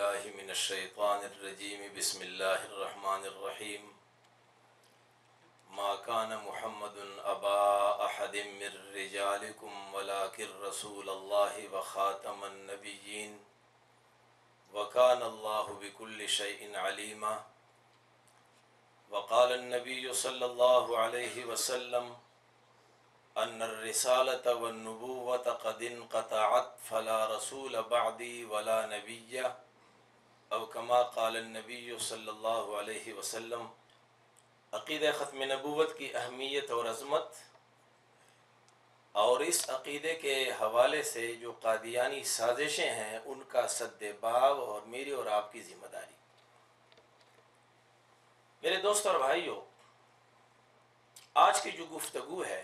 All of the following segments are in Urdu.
بالله من الشيطان الرجيم بسم الله الرحمن الرحيم ما كان محمد أبا أحد من رجالكم ولكن رسول الله وخاتم النبيين وكان الله بكل شيء عليما وقال النبي صلى الله عليه وسلم ان الرسالة والنبوة قد انقطعت فلا رسول بعدي ولا نبي او كما قال النبي صلی اللہ علیہ وسلم۔ عقیدہ ختم نبوت کی اہمیت اور عظمت اور اس عقیدے کے حوالے سے جو قادیانی سازشیں ہیں ان کا سد باب اور میری اور آپ کی ذمہ داری۔ میرے دوست اور بھائیو، آج کی جو گفتگو ہے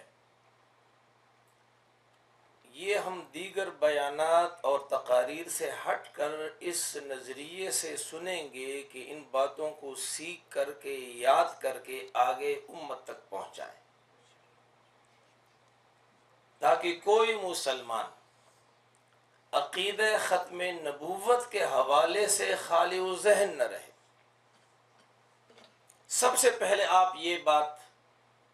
یہ ہم دیگر بیانات اور تقاریر سے ہٹ کر اس نظریے سے سنیں گے کہ ان باتوں کو سیکھ کر کے یاد کر کے آگے امت تک پہنچائیں، تاکہ کوئی مسلمان عقیدہ ختم نبوت کے حوالے سے خالی و ذہن نہ رہے۔ سب سے پہلے آپ یہ بات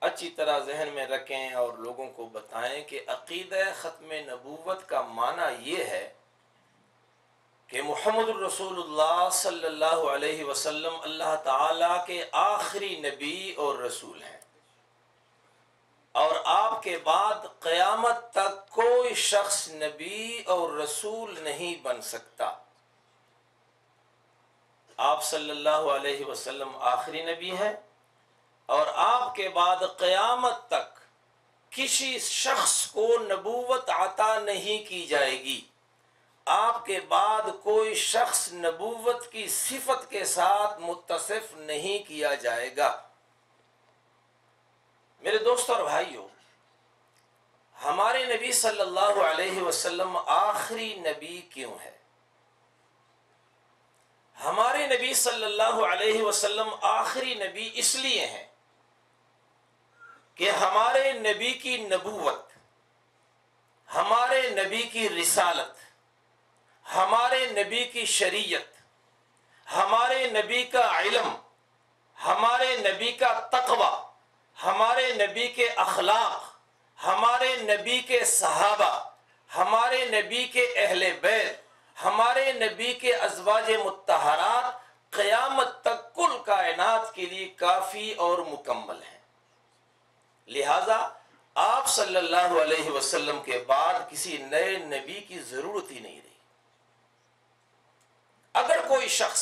اچھی طرح ذہن میں رکھیں اور لوگوں کو بتائیں کہ عقیدہ ختم نبوت کا معنی یہ ہے کہ محمد الرسول اللہ صلی اللہ علیہ وسلم اللہ تعالیٰ کے آخری نبی اور رسول ہیں، اور آپ کے بعد قیامت تک کوئی شخص نبی اور رسول نہیں بن سکتا۔ آپ صلی اللہ علیہ وسلم آخری نبی ہیں، اور آپ کے بعد قیامت تک کسی شخص کو نبوت عطا نہیں کی جائے گی۔ آپ کے بعد کوئی شخص نبوت کی صفت کے ساتھ متصف نہیں کیا جائے گا۔ میرے دوست اور بھائیو، ہمارے نبی صلی اللہ علیہ وسلم آخری نبی کیوں ہے؟ ہمارے نبی صلی اللہ علیہ وسلم آخری نبی اس لیے ہیں کہ ہمارے نبی کی نبوت، ہمارے نبی کی رسالت، ہمارے نبی کی شریعت، ہمارے نبی کا علم، ہمارے نبی کا تقوی، ہمارے نبی کے اخلاق، ہمارے نبی کے صحابہ، ہمارے نبی کے اہل بیت، ہمارے نبی کے ازواج مطہرات قیامت تک کل کائنات کے لیے کافی اور مکمل ہیں۔ لہذا آپ صلی اللہ علیہ وسلم کے بعد کسی نئے نبی کی ضرورت ہی نہیں رہی۔ اگر کوئی شخص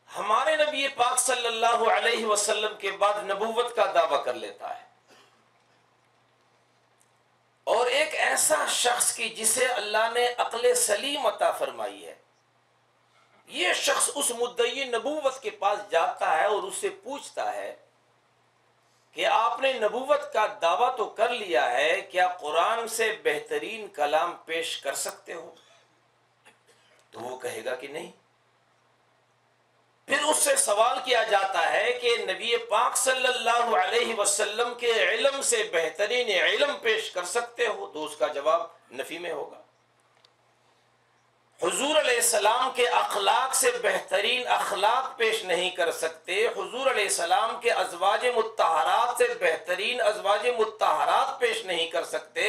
ہمارے نبی پاک صلی اللہ علیہ وسلم کے بعد نبوت کا دعویٰ کر لیتا ہے، اور ایک ایسا شخص کی جسے اللہ نے عقل سلیم عطا فرمائی ہے، یہ شخص اس مدعی نبوت کے پاس جاتا ہے اور اس سے پوچھتا ہے کہ آپ نے نبوت کا دعویٰ تو کر لیا ہے، کیا قرآن سے بہترین کلام پیش کر سکتے ہو؟ تو وہ کہے گا کہ نہیں۔ پھر اس سے سوال کیا جاتا ہے کہ نبی پاک صلی اللہ علیہ وسلم کے علم سے بہترین علم پیش کر سکتے ہو؟ تو اس کا جواب نفی میں ہوگا۔ حضور علیہ السلام کے اخلاق سے بہترین اخلاق پیش نہیں کر سکتے، حضور علیہ السلام کے ازواج مطہرات سے بہترین ازواج مطہرات پیش نہیں کر سکتے،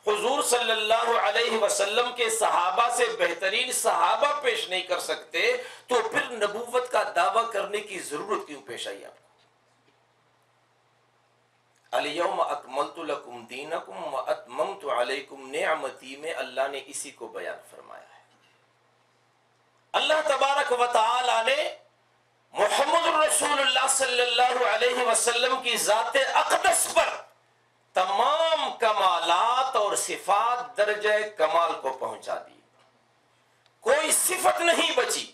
حضور صلی اللہ علیہ وسلم کے صحابہ سے بہترین صحابہ پیش نہیں کر سکتے، تو پھر نبوت کا دعویٰ کرنے کی ضرورت کیوں پیش آئی آپ کو؟ الیوم اکملت لکم دینکم واتممت علیکم نعمتی میں اللہ نے اسی کو بیان فرمایا ہے۔ اللہ تبارک و تعالی نے محمد الرسول اللہ صلی اللہ علیہ وسلم کی ذات اقدس پر تمام کمالات اور صفات درجہ کمال کو پہنچا دی۔ کوئی صفت نہیں بچی،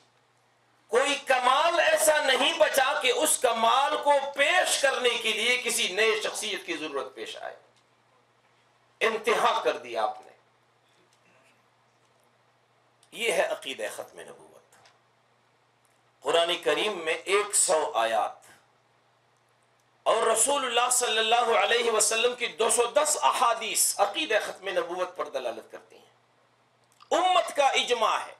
کوئی کمال ایسا نہیں بچا کہ اس کمال کو پیش کرنے کے لیے کسی نئے شخصیت کی ضرورت پیش آئے۔ انتہا کر دی آپ نے۔ یہ ہے عقیدہ ختم نبوت۔ قرآن کریم میں 100 آیات اور رسول اللہ صلی اللہ علیہ وسلم کی 210 احادیث عقیدہ ختم نبوت پر دلالت کرتی ہیں۔ امت کا اجماع ہے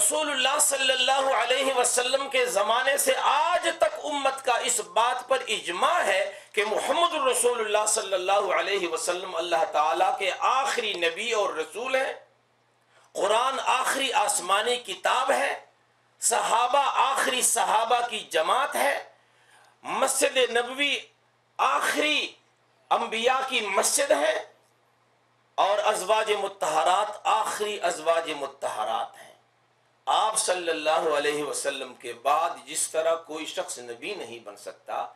رسول اللہ صلی اللہ علیہ وسلم کے زمانے سے آج تک امت کا اس بات پر اجماع ہے کہ محمد رسول اللہ صلی اللہ علیہ وسلم اللہ تعالیٰ کے آخری نبی اور رسول ہیں، قرآن آخری آسمانی کتاب ہے، صحابہ آخری صحابہ کی جماعت ہے، مسجد نبوی آخری انبیاء کی مسجد ہے، اور ازواج مطہرات آخری ازواج مطہرات ہیں۔ آپ صلی اللہ علیہ وسلم کے بعد جس طرح کوئی شخص نبی نہیں بن سکتا،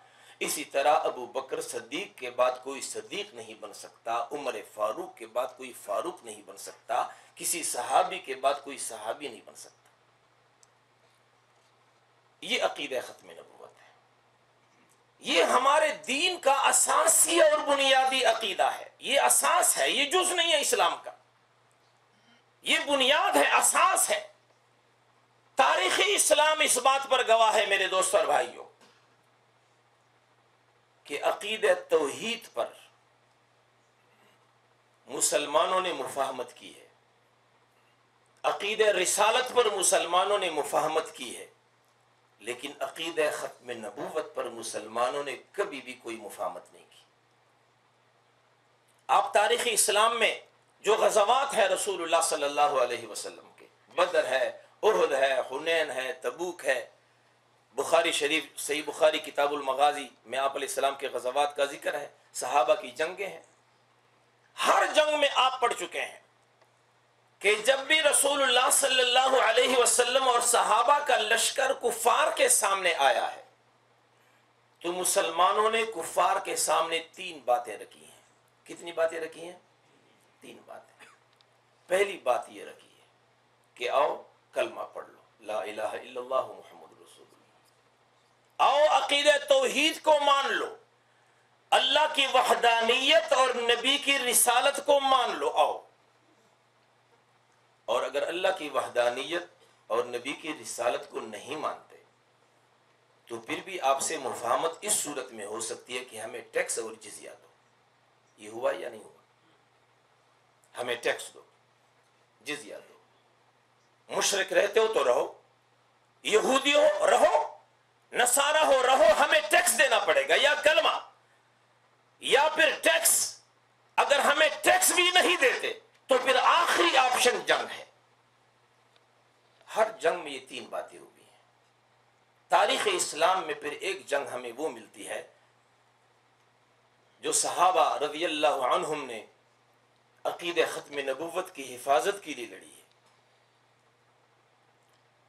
اسی طرح ابو بکر صدیق کے بعد کوئی صدیق نہیں بن سکتا، عمر فاروق کے بعد کوئی فاروق نہیں بن سکتا، کسی صحابی کے بعد کوئی صحابی نہیں بن سکتا۔ یہ عقیدہ ختم نبوت ہے، یہ ہمارے دین کا اساسی اور بنیادی عقیدہ ہے، یہ اساس ہے، یہ جز نہیں ہے اسلام کا، یہ بنیاد ہے، اساس ہے۔ تاریخ اسلام اس بات پر گواہ ہے میرے دوست اور بھائیوں کہ عقیدہ توحید پر مسلمانوں نے مفاہمت کی ہے، عقیدہ رسالت پر مسلمانوں نے مفاہمت کی ہے، لیکن عقیدہ ختم نبوت پر مسلمانوں نے کبھی بھی کوئی مفاہمت نہیں کی۔ آپ تاریخ اسلام میں جو غزوات ہے رسول اللہ صلی اللہ علیہ وسلم کے، بدر ہے، احد ہے، حنین ہے، تبوک ہے، بخاری شریف صحیح بخاری کتاب المغازی میں آپ علیہ السلام کے غزوات کا ذکر ہے، صحابہ کی جنگیں ہیں، ہر جنگ میں آپ پڑھ چکے ہیں کہ جب بھی رسول اللہ صلی اللہ علیہ وسلم اور صحابہ کا لشکر کفار کے سامنے آیا ہے تو مسلمانوں نے کفار کے سامنے تین باتیں رکھی ہیں۔ کتنی باتیں رکھی ہیں؟ تین باتیں۔ پہلی بات یہ رکھی ہے کہ آؤ کلمہ پڑھ لو، لا الہ الا اللہ محمد رسول اللہ، آؤ عقیدہ توحید کو مان لو، اللہ کی وحدانیت اور نبی کی رسالت کو مان لو، آؤ۔ اور اگر اللہ کی وحدانیت اور نبی کی رسالت کو نہیں مانتے تو پھر بھی آپ سے مفاہمت اس صورت میں ہو سکتی ہے کہ ہمیں ٹیکس اور جزیہ دو۔ یہ ہوا یا نہیں ہوا؟ ہمیں ٹیکس دو، جزیہ دو، مشرک رہتے ہو تو رہو، یہودی ہو رہو، نصارہ ہو رہو، ہمیں ٹیکس دینا پڑے گا، یا کلمہ یا پھر ٹیکس۔ اگر ہمیں ٹیکس بھی نہیں دیتے تو پھر آخری آپشن جنگ ہے۔ ہر جنگ میں یہ تین باتیں ہوئی ہیں۔ تاریخ اسلام میں پھر ایک جنگ ہمیں وہ ملتی ہے جو صحابہ رضی اللہ عنہم نے عقیدہ ختم نبوت کی حفاظت کے لیے لڑی ہے۔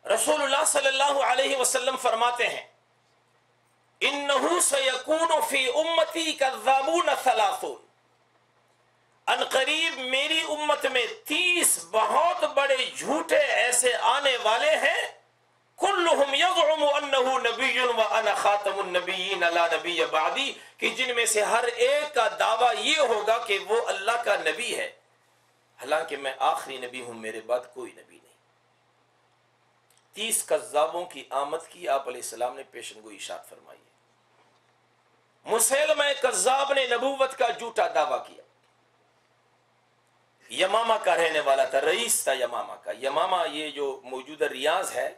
رسول اللہ صلی اللہ علیہ وسلم فرماتے ہیں اِنَّهُ سَيَكُونُ فِي أُمَّتِي كَذَّابُونَ ثَلَاثُونَ، ان قریب میری امت میں 30 بہت بڑے جھوٹے ایسے آنے والے ہیں، کلہم یزعم انہ نبی وانا خاتم النبیین لا نبی بعدی، کہ جن میں سے ہر ایک کا دعویٰ یہ ہوگا کہ وہ اللہ کا نبی ہے، حالانکہ میں آخری نبی ہوں، میرے بعد کوئی نبی نہیں۔ 30 کذابوں کی آمد کی آپ علیہ السلام نے پیشن گوئی ارشاد فرمائی ہے۔ مسیلمہ کذاب نے نبوت کا جھوٹا دعویٰ کیا، یمامہ کا رہنے والا تھا، رئیس تھا یمامہ کا۔ یمامہ یہ جو موجودہ ریاض ہے،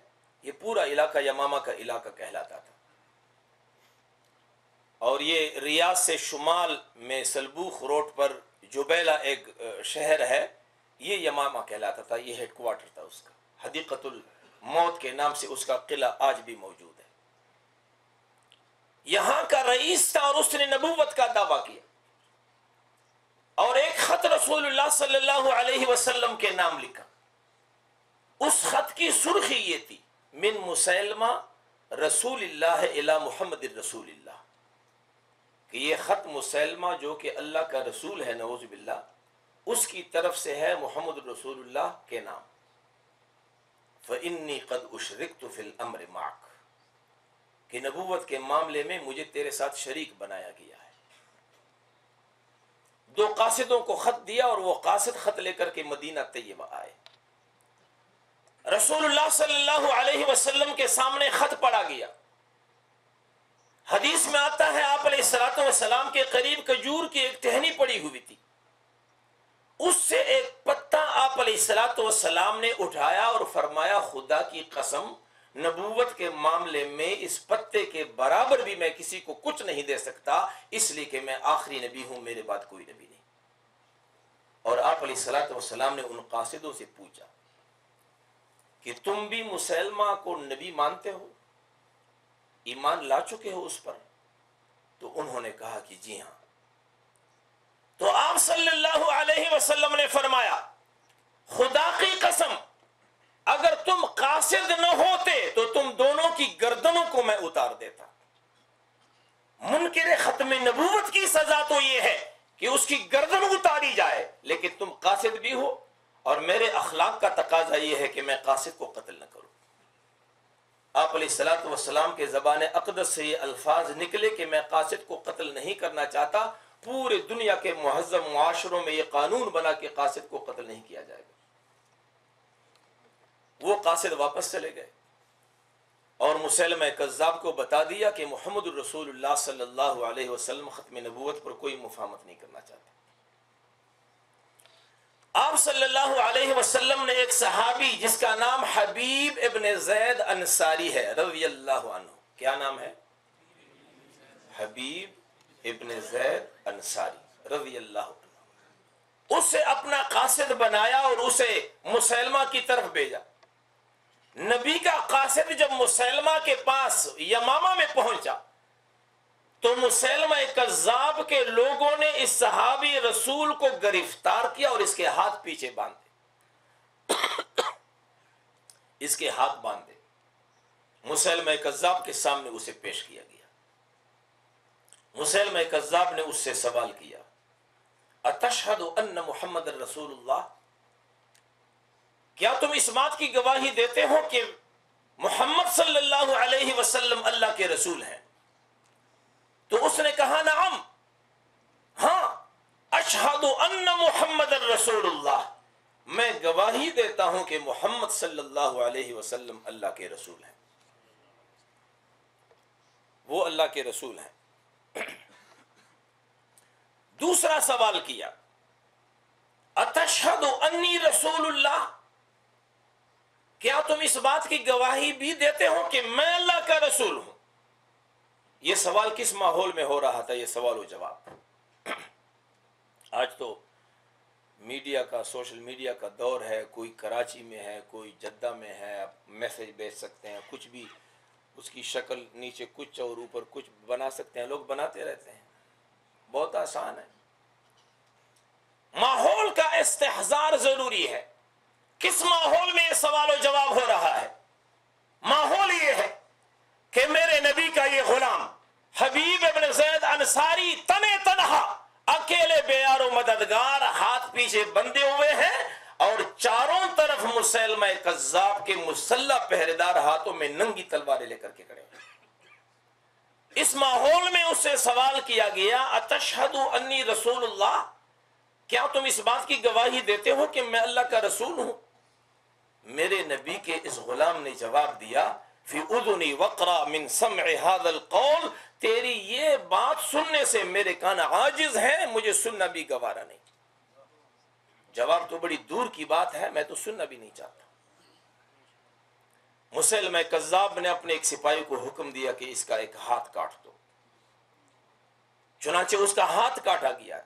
یہ پورا علاقہ یمامہ کا علاقہ کہلاتا تھا، اور یہ ریاض سے شمال میں سلبوخ روڈ پر جبیلہ ایک شہر ہے، یہ یمامہ کہلاتا تھا، یہ ہیڈ کوارٹر تھا اس کا۔ حدیقۃ الموت کے نام سے اس کا قلعہ آج بھی موجود ہے۔ یہاں کا رئیس تھا اور اس نے نبوت کا دعویٰ کیا، اور ایک خط رسول اللہ صلی اللہ علیہ وسلم کے نام لکھا۔ اس خط کی سرخی یہ تھی من مسیلمہ رسول اللہ الی محمد رسول اللہ، کہ یہ خط مسیلمہ جو کہ اللہ کا رسول ہے نعوذ باللہ، اس کی طرف سے ہے محمد رسول اللہ کے نام۔ فإنی قد اشرکت فی الامر معک، کہ نبوت کے معاملے میں مجھے تیرے ساتھ شریک بنایا گیا ہے۔ دو قاصدوں کو خط دیا اور وہ قاصد خط لے کر کے مدینہ طیبہ آئے۔ رسول اللہ صلی اللہ علیہ وسلم کے سامنے خط پڑا گیا۔ حدیث میں آتا ہے آپ علیہ الصلوۃ والسلام کے قریب کھجور کی ایک ٹہنی پڑی ہوئی تھی، اس سے ایک پتا آپ علیہ الصلوۃ والسلام نے اٹھایا اور فرمایا خدا کی قسم نبوت کے معاملے میں اس پتے کے برابر بھی میں کسی کو کچھ نہیں دے سکتا، اس لیے کہ میں آخری نبی ہوں، میرے بعد کوئی نبی نہیں۔ اور آپ علیہ الصلوۃ والسلام نے ان قاصدوں سے پوچھا کہ تم بھی مسلمہ کو نبی مانتے ہو، ایمان لا چکے ہو اس پر؟ تو انہوں نے کہا کہ جی ہاں۔ تو آپ صلی اللہ علیہ وسلم نے فرمایا خدا کی قسم اگر تم قاصد نہ ہوتے تو تم دونوں کی گردنوں کو میں اتار دیتا۔ منکر ختم نبوت کی سزا تو یہ ہے کہ اس کی گردن اتاری جائے، لیکن تم قاصد بھی ہو اور میرے اخلاق کا تقاضا یہ ہے کہ میں قاصد کو قتل نہ کروں۔ آپ علیہ الصلوۃ والسلام کے زبان اقدس سے یہ الفاظ نکلے کہ میں قاصد کو قتل نہیں کرنا چاہتا۔ پورے دنیا کے مہذب معاشروں میں یہ قانون بنا کہ قاصد کو قتل نہیں کیا جائے گا۔ وہ قاصد واپس چلے گئے اور مسلمہ کذاب کو بتا دیا کہ محمد الرسول اللہ صلی اللہ علیہ وسلم ختم نبوت پر کوئی مفاہمت نہیں کرنا چاہتے۔ آپ صلی اللہ علیہ وسلم نے ایک صحابی جس کا نام حبیب ابن زید انصاری ہے رضی اللہ عنہ، کیا نام ہے؟ حبیب ابن زید انصاری رضی اللہ عنہ، اسے اپنا قاصد بنایا اور اسے مسلمہ کی طرف بھیجا۔ نبی کا قاصد جب مسلمہ کے پاس یمامہ میں پہنچا تو مسلمہ کذاب کے لوگوں نے اس صحابی رسول کو گرفتار کیا اور اس کے ہاتھ پیچھے باندھے، اس کے ہاتھ باندھے مسلمہ کذاب کے سامنے اسے پیش کیا گیا۔ مسلمہ کذاب نے اس سے سوال کیا اتشہد ان محمد رسول اللہ، کیا تم اس بات کی گواہی دیتے ہو کہ محمد صلی اللہ علیہ وسلم اللہ کے رسول ہیں؟ تو اس نے کہا نعم، ہاں، اشہد ان محمد رسول اللہ، میں گواہی دیتا ہوں کہ محمد صلی اللہ علیہ وسلم اللہ کے رسول ہیں، وہ اللہ کے رسول ہیں۔ دوسرا سوال کیا اتشہد انی رسول اللہ، کیا تم اس بات کی گواہی بھی دیتے ہو کہ میں اللہ کا رسول ہوں؟ یہ سوال کس ماحول میں ہو رہا تھا؟ یہ سوال و جواب۔ آج تو میڈیا کا، سوشل میڈیا کا دور ہے، کوئی کراچی میں ہے، کوئی جدہ میں ہے، آپ میسج بھیج سکتے ہیں، کچھ بھی اس کی شکل نیچے کچھ اور اوپر کچھ بنا سکتے ہیں، لوگ بناتے رہتے ہیں، بہت آسان ہے۔ ماحول کا استحضار ضروری ہے۔ کس ماحول میں یہ سوال و جواب ہو رہا ہے؟ ماحول یہ ہے کہ میرے نبی کا یہ غلام حبیب ابن زید انصاری تنے تنہا اکیلے بے یار و مددگار ہاتھ پیچھے بندھے ہوئے ہیں اور چاروں طرف مسلمہ کذاب کے مسلح پہرےدار ہاتھوں میں ننگی تلواریں لے کر کے کھڑے ہیں۔ اس ماحول میں اس سے سوال کیا گیا اتشہد انی رسول اللہ، کیا تم اس بات کی گواہی دیتے ہو کہ میں اللہ کا رسول ہوں؟ میرے نبی کے اس غلام نے جواب دیا فی اذنی وقرا من سمع هذا القول، تیری یہ بات سننے سے میرے کان عاجز ہیں، مجھے سننا بھی گوارا نہیں۔ جواب تو بڑی دور کی بات ہے، میں تو سننا بھی نہیں چاہتا۔ مسلمہ کذاب نے اپنے ایک سپاہی کو حکم دیا کہ اس کا ایک ہاتھ کاٹ دو، چنانچہ اس کا ہاتھ کاٹا گیا۔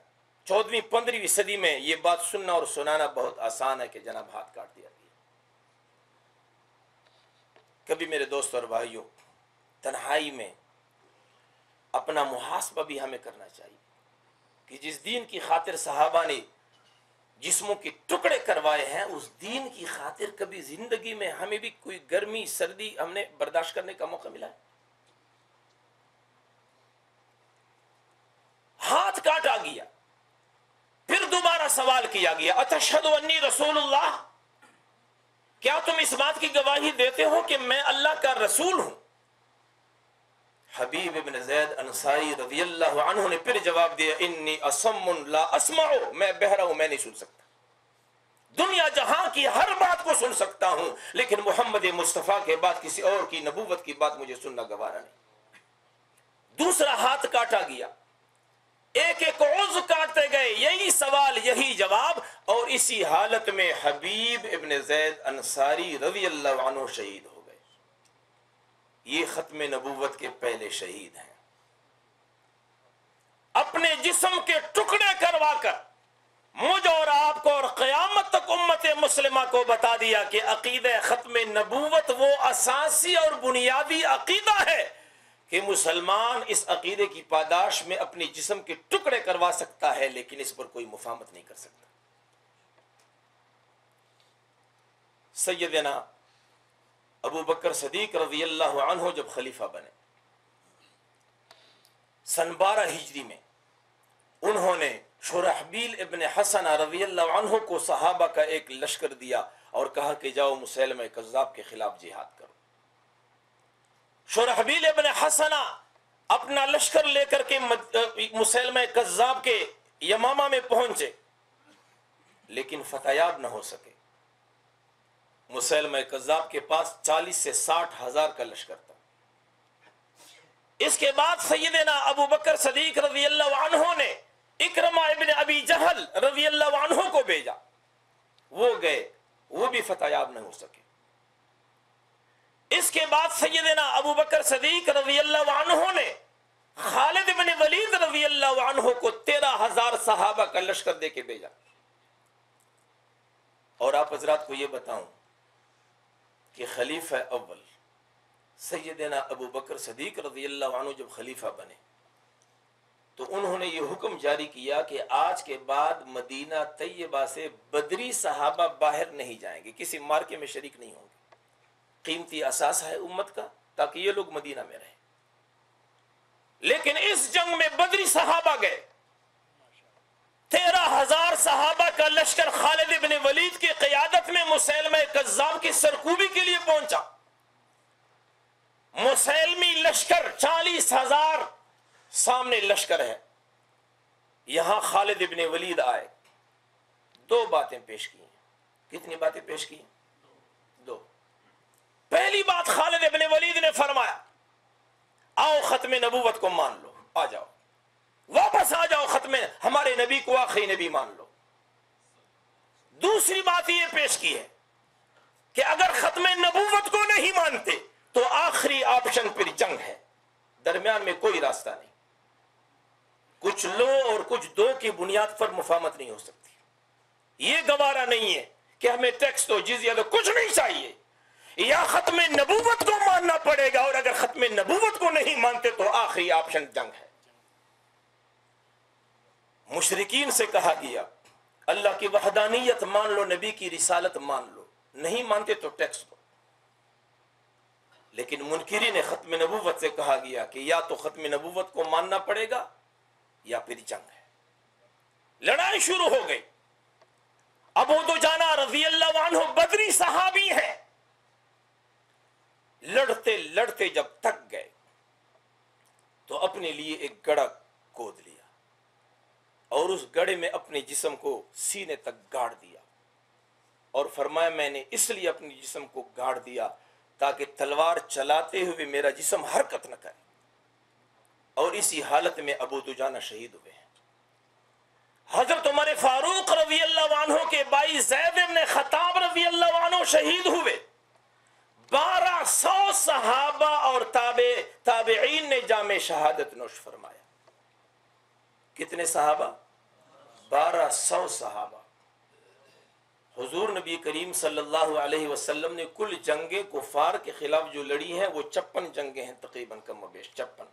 14ویں 15ویں صدی میں یہ بات سننا اور سنانا بہت آسان ہے کہ جناب ہاتھ کاٹ دیا گیا۔ کبھی میرے دوست اور بھائیوں، تنہائی میں اپنا محاسبہ بھی ہمیں کرنا چاہیے کہ جس دین کی خاطر صحابہ نے جسموں کے ٹکڑے کروائے ہیں، اس دین کی خاطر کبھی زندگی میں ہمیں بھی کوئی گرمی سردی ہم نے برداشت کرنے کا موقع ملا ہے؟ ہاتھ کاٹا گیا، پھر دوبارہ سوال کیا گیا اتشہد انی رسول اللہ، کیا تم اس بات کی گواہی دیتے ہو کہ میں اللہ کا رسول ہوں؟ حبیب ابن زید انصاری رضی اللہ عنہ نے پھر جواب دیا انی اصم لا اسمع، میں بہرا ہوں، میں نہیں سن سکتا، دنیا جہاں کی ہر بات کو سن سکتا ہوں لیکن محمد مصطفیٰ کے بعد کسی اور کی نبوت کی بات مجھے سننا گوارا نہیں۔ دوسرا ہاتھ کاٹا گیا، ایک ایک عضو کاٹتے گئے، یہی سوال یہی جواب، اور اسی حالت میں حبیب ابن زید انصاری رضی اللہ عنہ شہید ہو گئے۔ یہ ختم نبوت کے پہلے شہید ہیں۔ اپنے جسم کے ٹکڑے کروا کر مجھ اور آپ کو اور قیامت تک امت مسلمہ کو بتا دیا کہ عقیدہ ختم نبوت وہ اساسی اور بنیادی عقیدہ ہے کہ مسلمان اس عقیدے کی پاداش میں اپنے جسم کے ٹکڑے کروا سکتا ہے، لیکن اس پر کوئی مفاہمت نہیں کر سکتا۔ سیدنا ابو بکر صدیق رضی اللہ عنہ جب خلیفہ بنے سن 12 ہجری میں، انہوں نے شرحبیل ابن حسنہ رضی اللہ عنہ کو صحابہ کا ایک لشکر دیا اور کہا کہ جاؤ مسیلمہ کذاب کے خلاف جہاد کرو۔ شرحبیل ابن حسنہ اپنا لشکر لے کر کے مسیلمہ کذاب کے یمامہ میں پہنچے، لیکن فتح یاب نہ ہو سکے۔ مسیلمہ کذاب کے پاس 40 سے 60 ہزار کا لشکر تھا۔ اس کے بعد سیدنا ابو بکر صدیق رضی اللہ عنہ نے اکرمہ ابن ابی جہل رضی اللہ عنہ کو بھیجا، وہ گئے، وہ بھی فتح یاب نہ ہو سکے۔ اس کے بعد سیدنا ابو بکر صدیق رضی اللہ عنہ نے خالد بن ولید رضی اللہ عنہ کو 13,000 صحابہ کا لشکر دے کے بھیجا۔ اور آپ حضرات کو یہ بتاؤں کہ خلیفہ اول سیدنا ابو بکر صدیق رضی اللہ عنہ جب خلیفہ بنے تو انہوں نے یہ حکم جاری کیا کہ آج کے بعد مدینہ طیبہ سے بدری صحابہ باہر نہیں جائیں گے، کسی مارکے میں شریک نہیں ہوں گے۔ قیمتی اثاثہ ہے امت کا تاکہ یہ لوگ مدینہ میں رہیں۔ لیکن اس جنگ میں بدری صحابہ گئے، 13,000 صحابہ کا لشکر خالد بن ولید کی قیادت میں مسیلمہ کذاب کی سرکوبی کے لیے پہنچا۔ مسیلمی لشکر 40,000 سامنے لشکر ہے، یہاں خالد ابن ولید آئے، 2 باتیں پیش کی ہیں۔ کتنی باتیں پیش کی ہیں؟ 2۔ پہلی بات خالد ابن ولید نے فرمایا آؤ ختم نبوت کو مان لو، آ جاؤ، واپس آ جاؤ، ختم ہمارے نبی کو آخری نبی مان لو۔ دوسری بات یہ پیش کی ہے کہ اگر ختم نبوت کو نہیں مانتے تو آخری آپشن پھر جنگ ہے، درمیان میں کوئی راستہ نہیں، کچھ لو اور کچھ دو کی بنیاد پر مفاہمت نہیں ہو سکتی۔ یہ گوارا نہیں ہے کہ ہمیں ٹیکس تو جزیہ تو کچھ نہیں چاہیے، یا ختم نبوت کو ماننا پڑے گا، اور اگر ختم نبوت کو نہیں مانتے تو آخری آپشن جنگ ہے۔ مشرکین سے کہا گیا اللہ کی وحدانیت مان لو، نبی کی رسالت مان لو، نہیں مانتے تو ٹیکس دو۔ لیکن منکرین ختم نبوت سے کہا گیا کہ یا تو ختم نبوت کو ماننا پڑے گا یا پھر جنگ ہے۔ لڑائی شروع ہو گئی۔ ابو دجانہ رضی اللہ عنہ بدری صحابی ہیں، لڑتے لڑتے جب تک گئے تو اپنے لیے ایک گڑھا کھود لیا اور اس گڑھے میں اپنے جسم کو سینے تک گاڑ دیا، اور فرمایا میں نے اس لیے اپنے جسم کو گاڑ دیا تاکہ تلوار چلاتے ہوئے میرا جسم حرکت نہ کرے۔ اور اسی حالت میں ابو دجانہ شہید ہوئے ہیں۔ حضرت عمر فاروق رضی اللہ عنہ کے بھائی زید بن خطاب رضی اللہ عنہ شہید ہوئے۔ 1200 صحابہ اور تابعین نے جام شہادت نوش فرمایا۔ کتنے صحابہ؟ 1200 صحابہ۔ حضور نبی کریم صلی اللہ علیہ وسلم نے کل جنگیں کفار کے خلاف جو لڑی ہیں وہ 56 جنگیں ہیں تقریباً، کم و بیش 56،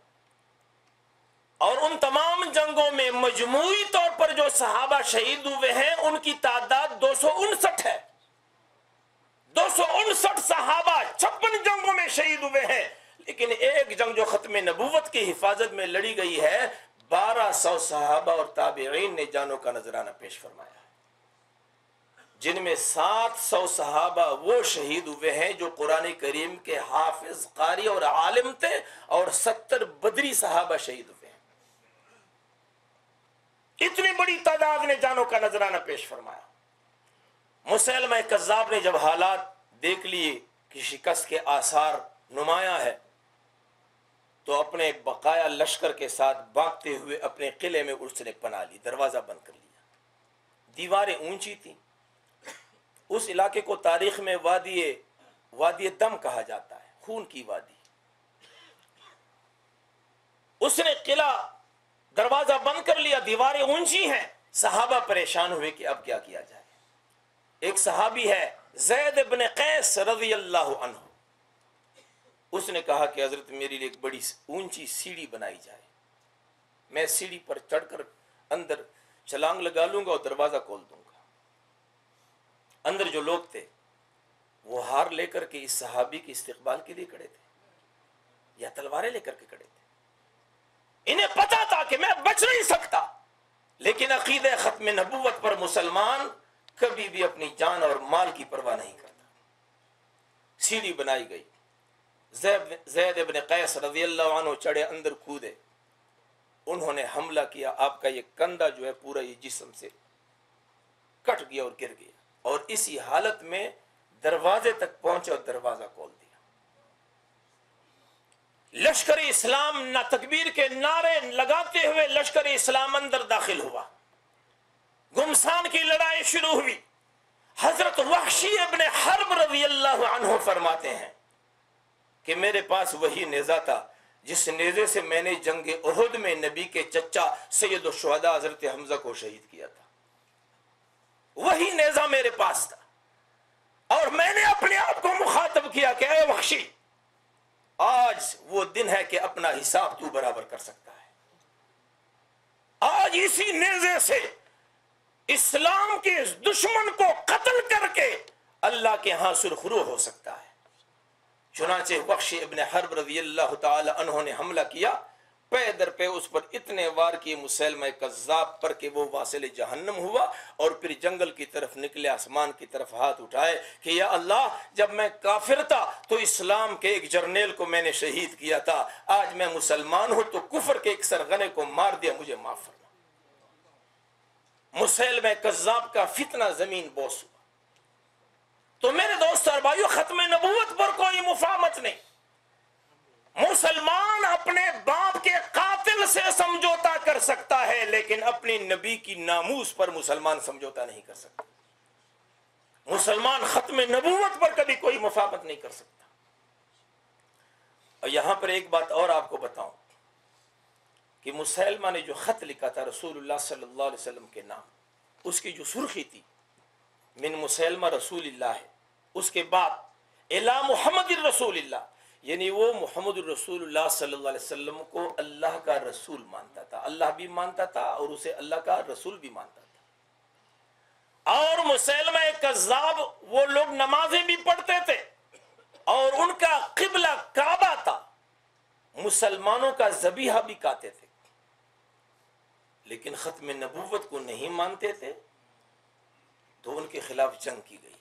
اور ان تمام جنگوں میں مجموعی طور پر جو صحابہ شہید ہوئے ہیں ان کی تعداد 259 ہے۔ 259 صحابہ 56 جنگوں میں شہید ہوئے ہیں، لیکن ایک جنگ جو ختم نبوت کی حفاظت میں لڑی گئی ہے 1200 صحابہ اور تابعین نے جانوں کا نذرانہ پیش فرمایا، جن میں 700 صحابہ وہ شہید ہوئے ہیں جو قرآن کریم کے حافظ، قاری اور عالم تھے، اور 70 بدری صحابہ شہید ہوئے ہیں۔ اتنی بڑی تعداد نے جانوں کا نذرانہ پیش فرمایا۔ مسیلمہ کذاب نے جب حالات دیکھ لیے کہ شکست کے آثار نمایاں ہے تو اپنے بقایا لشکر کے ساتھ بھاگتے ہوئے اپنے قلعے میں اس نے پناہ لی، دروازہ بند کر لیا۔ دیواریں اونچی تھیں، اس علاقے کو تاریخ میں وادی دم کہا جاتا ہے، خون کی وادی۔ اس نے قلعہ دروازہ بند کر لیا، دیواریں اونچی ہیں، صحابہ پریشان ہوئے کہ اب کیا کیا جائے۔ ایک صحابی ہے زید بن قیس رضی اللہ عنہ، اس نے کہا کہ حضرت میرے لیے ایک بڑی اونچی سیڑھی بنائی جائے، میں سیڑھی پر چڑھ کر اندر چھلانگ لگا لوں گا اور دروازہ کھول دوں گا۔ اندر جو لوگ تھے وہ ہار لے کر کے اس صحابی کے استقبال کے لیے کھڑے تھے یا تلواریں لے کر کے کھڑے تھے۔ انہیں پتا تھا کہ میں بچ نہیں سکتا، لیکن عقیدہ ختم نبوت پر مسلمان کبھی بھی اپنی جان اور مال کی پرواہ نہیں کرتا۔ سیڑھی بنائی گئی، زید ابن قیس رضی اللہ عنہ چڑھے، اندر کودے، انہوں نے حملہ کیا، آپ کا یہ کندھا جو ہے پورا یہ جسم سے کٹ گیا اور گر گیا، اور اسی حالت میں دروازے تک پہنچے اور دروازہ کھول دیا۔ لشکر اسلام نہ تکبیر کے نعرے لگاتے ہوئے لشکر اسلام اندر داخل ہوا، گمسان کی لڑائی شروع ہوئی۔ حضرت وحشی ابن حرب رضی اللہ عنہ فرماتے ہیں کہ میرے پاس وہی نیزہ تھا جس نیزے سے میں نے جنگ احد میں نبی کے چچا سید الشہداء حضرت حمزہ کو شہید کیا تھا، وہی نیزہ میرے پاس تھا، اور میں نے اپنے آپ کو مخاطب کیا کہ اے وحشی، آج وہ دن ہے کہ اپنا حساب تو برابر کر سکتا ہے، آج اسی نیزے سے اسلام کے دشمن کو قتل کر کے اللہ کے ہاں سرخرو ہو سکتا ہے۔ چنانچہ وحشی ابن حرب رضی اللہ تعالی عنہ نے حملہ کیا، پے در پہ اس پر اتنے وار کیے مسلمہ کذاب پر کہ وہ واصل جہنم ہوا، اور پھر جنگل کی طرف نکلے، آسمان کی طرف ہاتھ اٹھائے کہ یا اللہ، جب میں کافر تھا تو اسلام کے ایک جرنیل کو میں نے شہید کیا تھا، آج میں مسلمان ہوں تو کفر کے ایک سرغنے کو مار دیا، مجھے معاف فرما۔ مسلمہ کذاب کا فتنہ زمین بوس ہوا۔ تو میرے دوست اور بھائیو، ختم نبوت پر کوئی مفاہمت نہیں۔ مسلمان اپنے باپ کے قاتل سے سمجھوتا کر سکتا ہے، لیکن اپنی نبی کی ناموس پر مسلمان سمجھوتا نہیں کر سکتا۔ مسلمان ختم نبوت پر کبھی کوئی مفاہمت نہیں کر سکتا۔ اور یہاں پر ایک بات اور آپ کو بتاؤں کہ مسلمہ نے جو خط لکھا تھا رسول اللہ صلی اللہ علیہ وسلم کے نام، اس کی جو سرخی تھی من مسلمہ رسول اللہ ہے، اس کے بعد الی محمد الرسول اللہ، یعنی وہ محمد الرسول اللہ صلی اللہ علیہ وسلم کو اللہ کا رسول مانتا تھا، اللہ بھی مانتا تھا اور اسے اللہ کا رسول بھی مانتا تھا۔ اور مسلمہ کذاب وہ لوگ نمازیں بھی پڑھتے تھے اور ان کا قبلہ کعبہ تھا، مسلمانوں کا ذبیحہ بھی کھاتے تھے، لیکن ختم نبوت کو نہیں مانتے تھے، تو ان کے خلاف جنگ کی گئی۔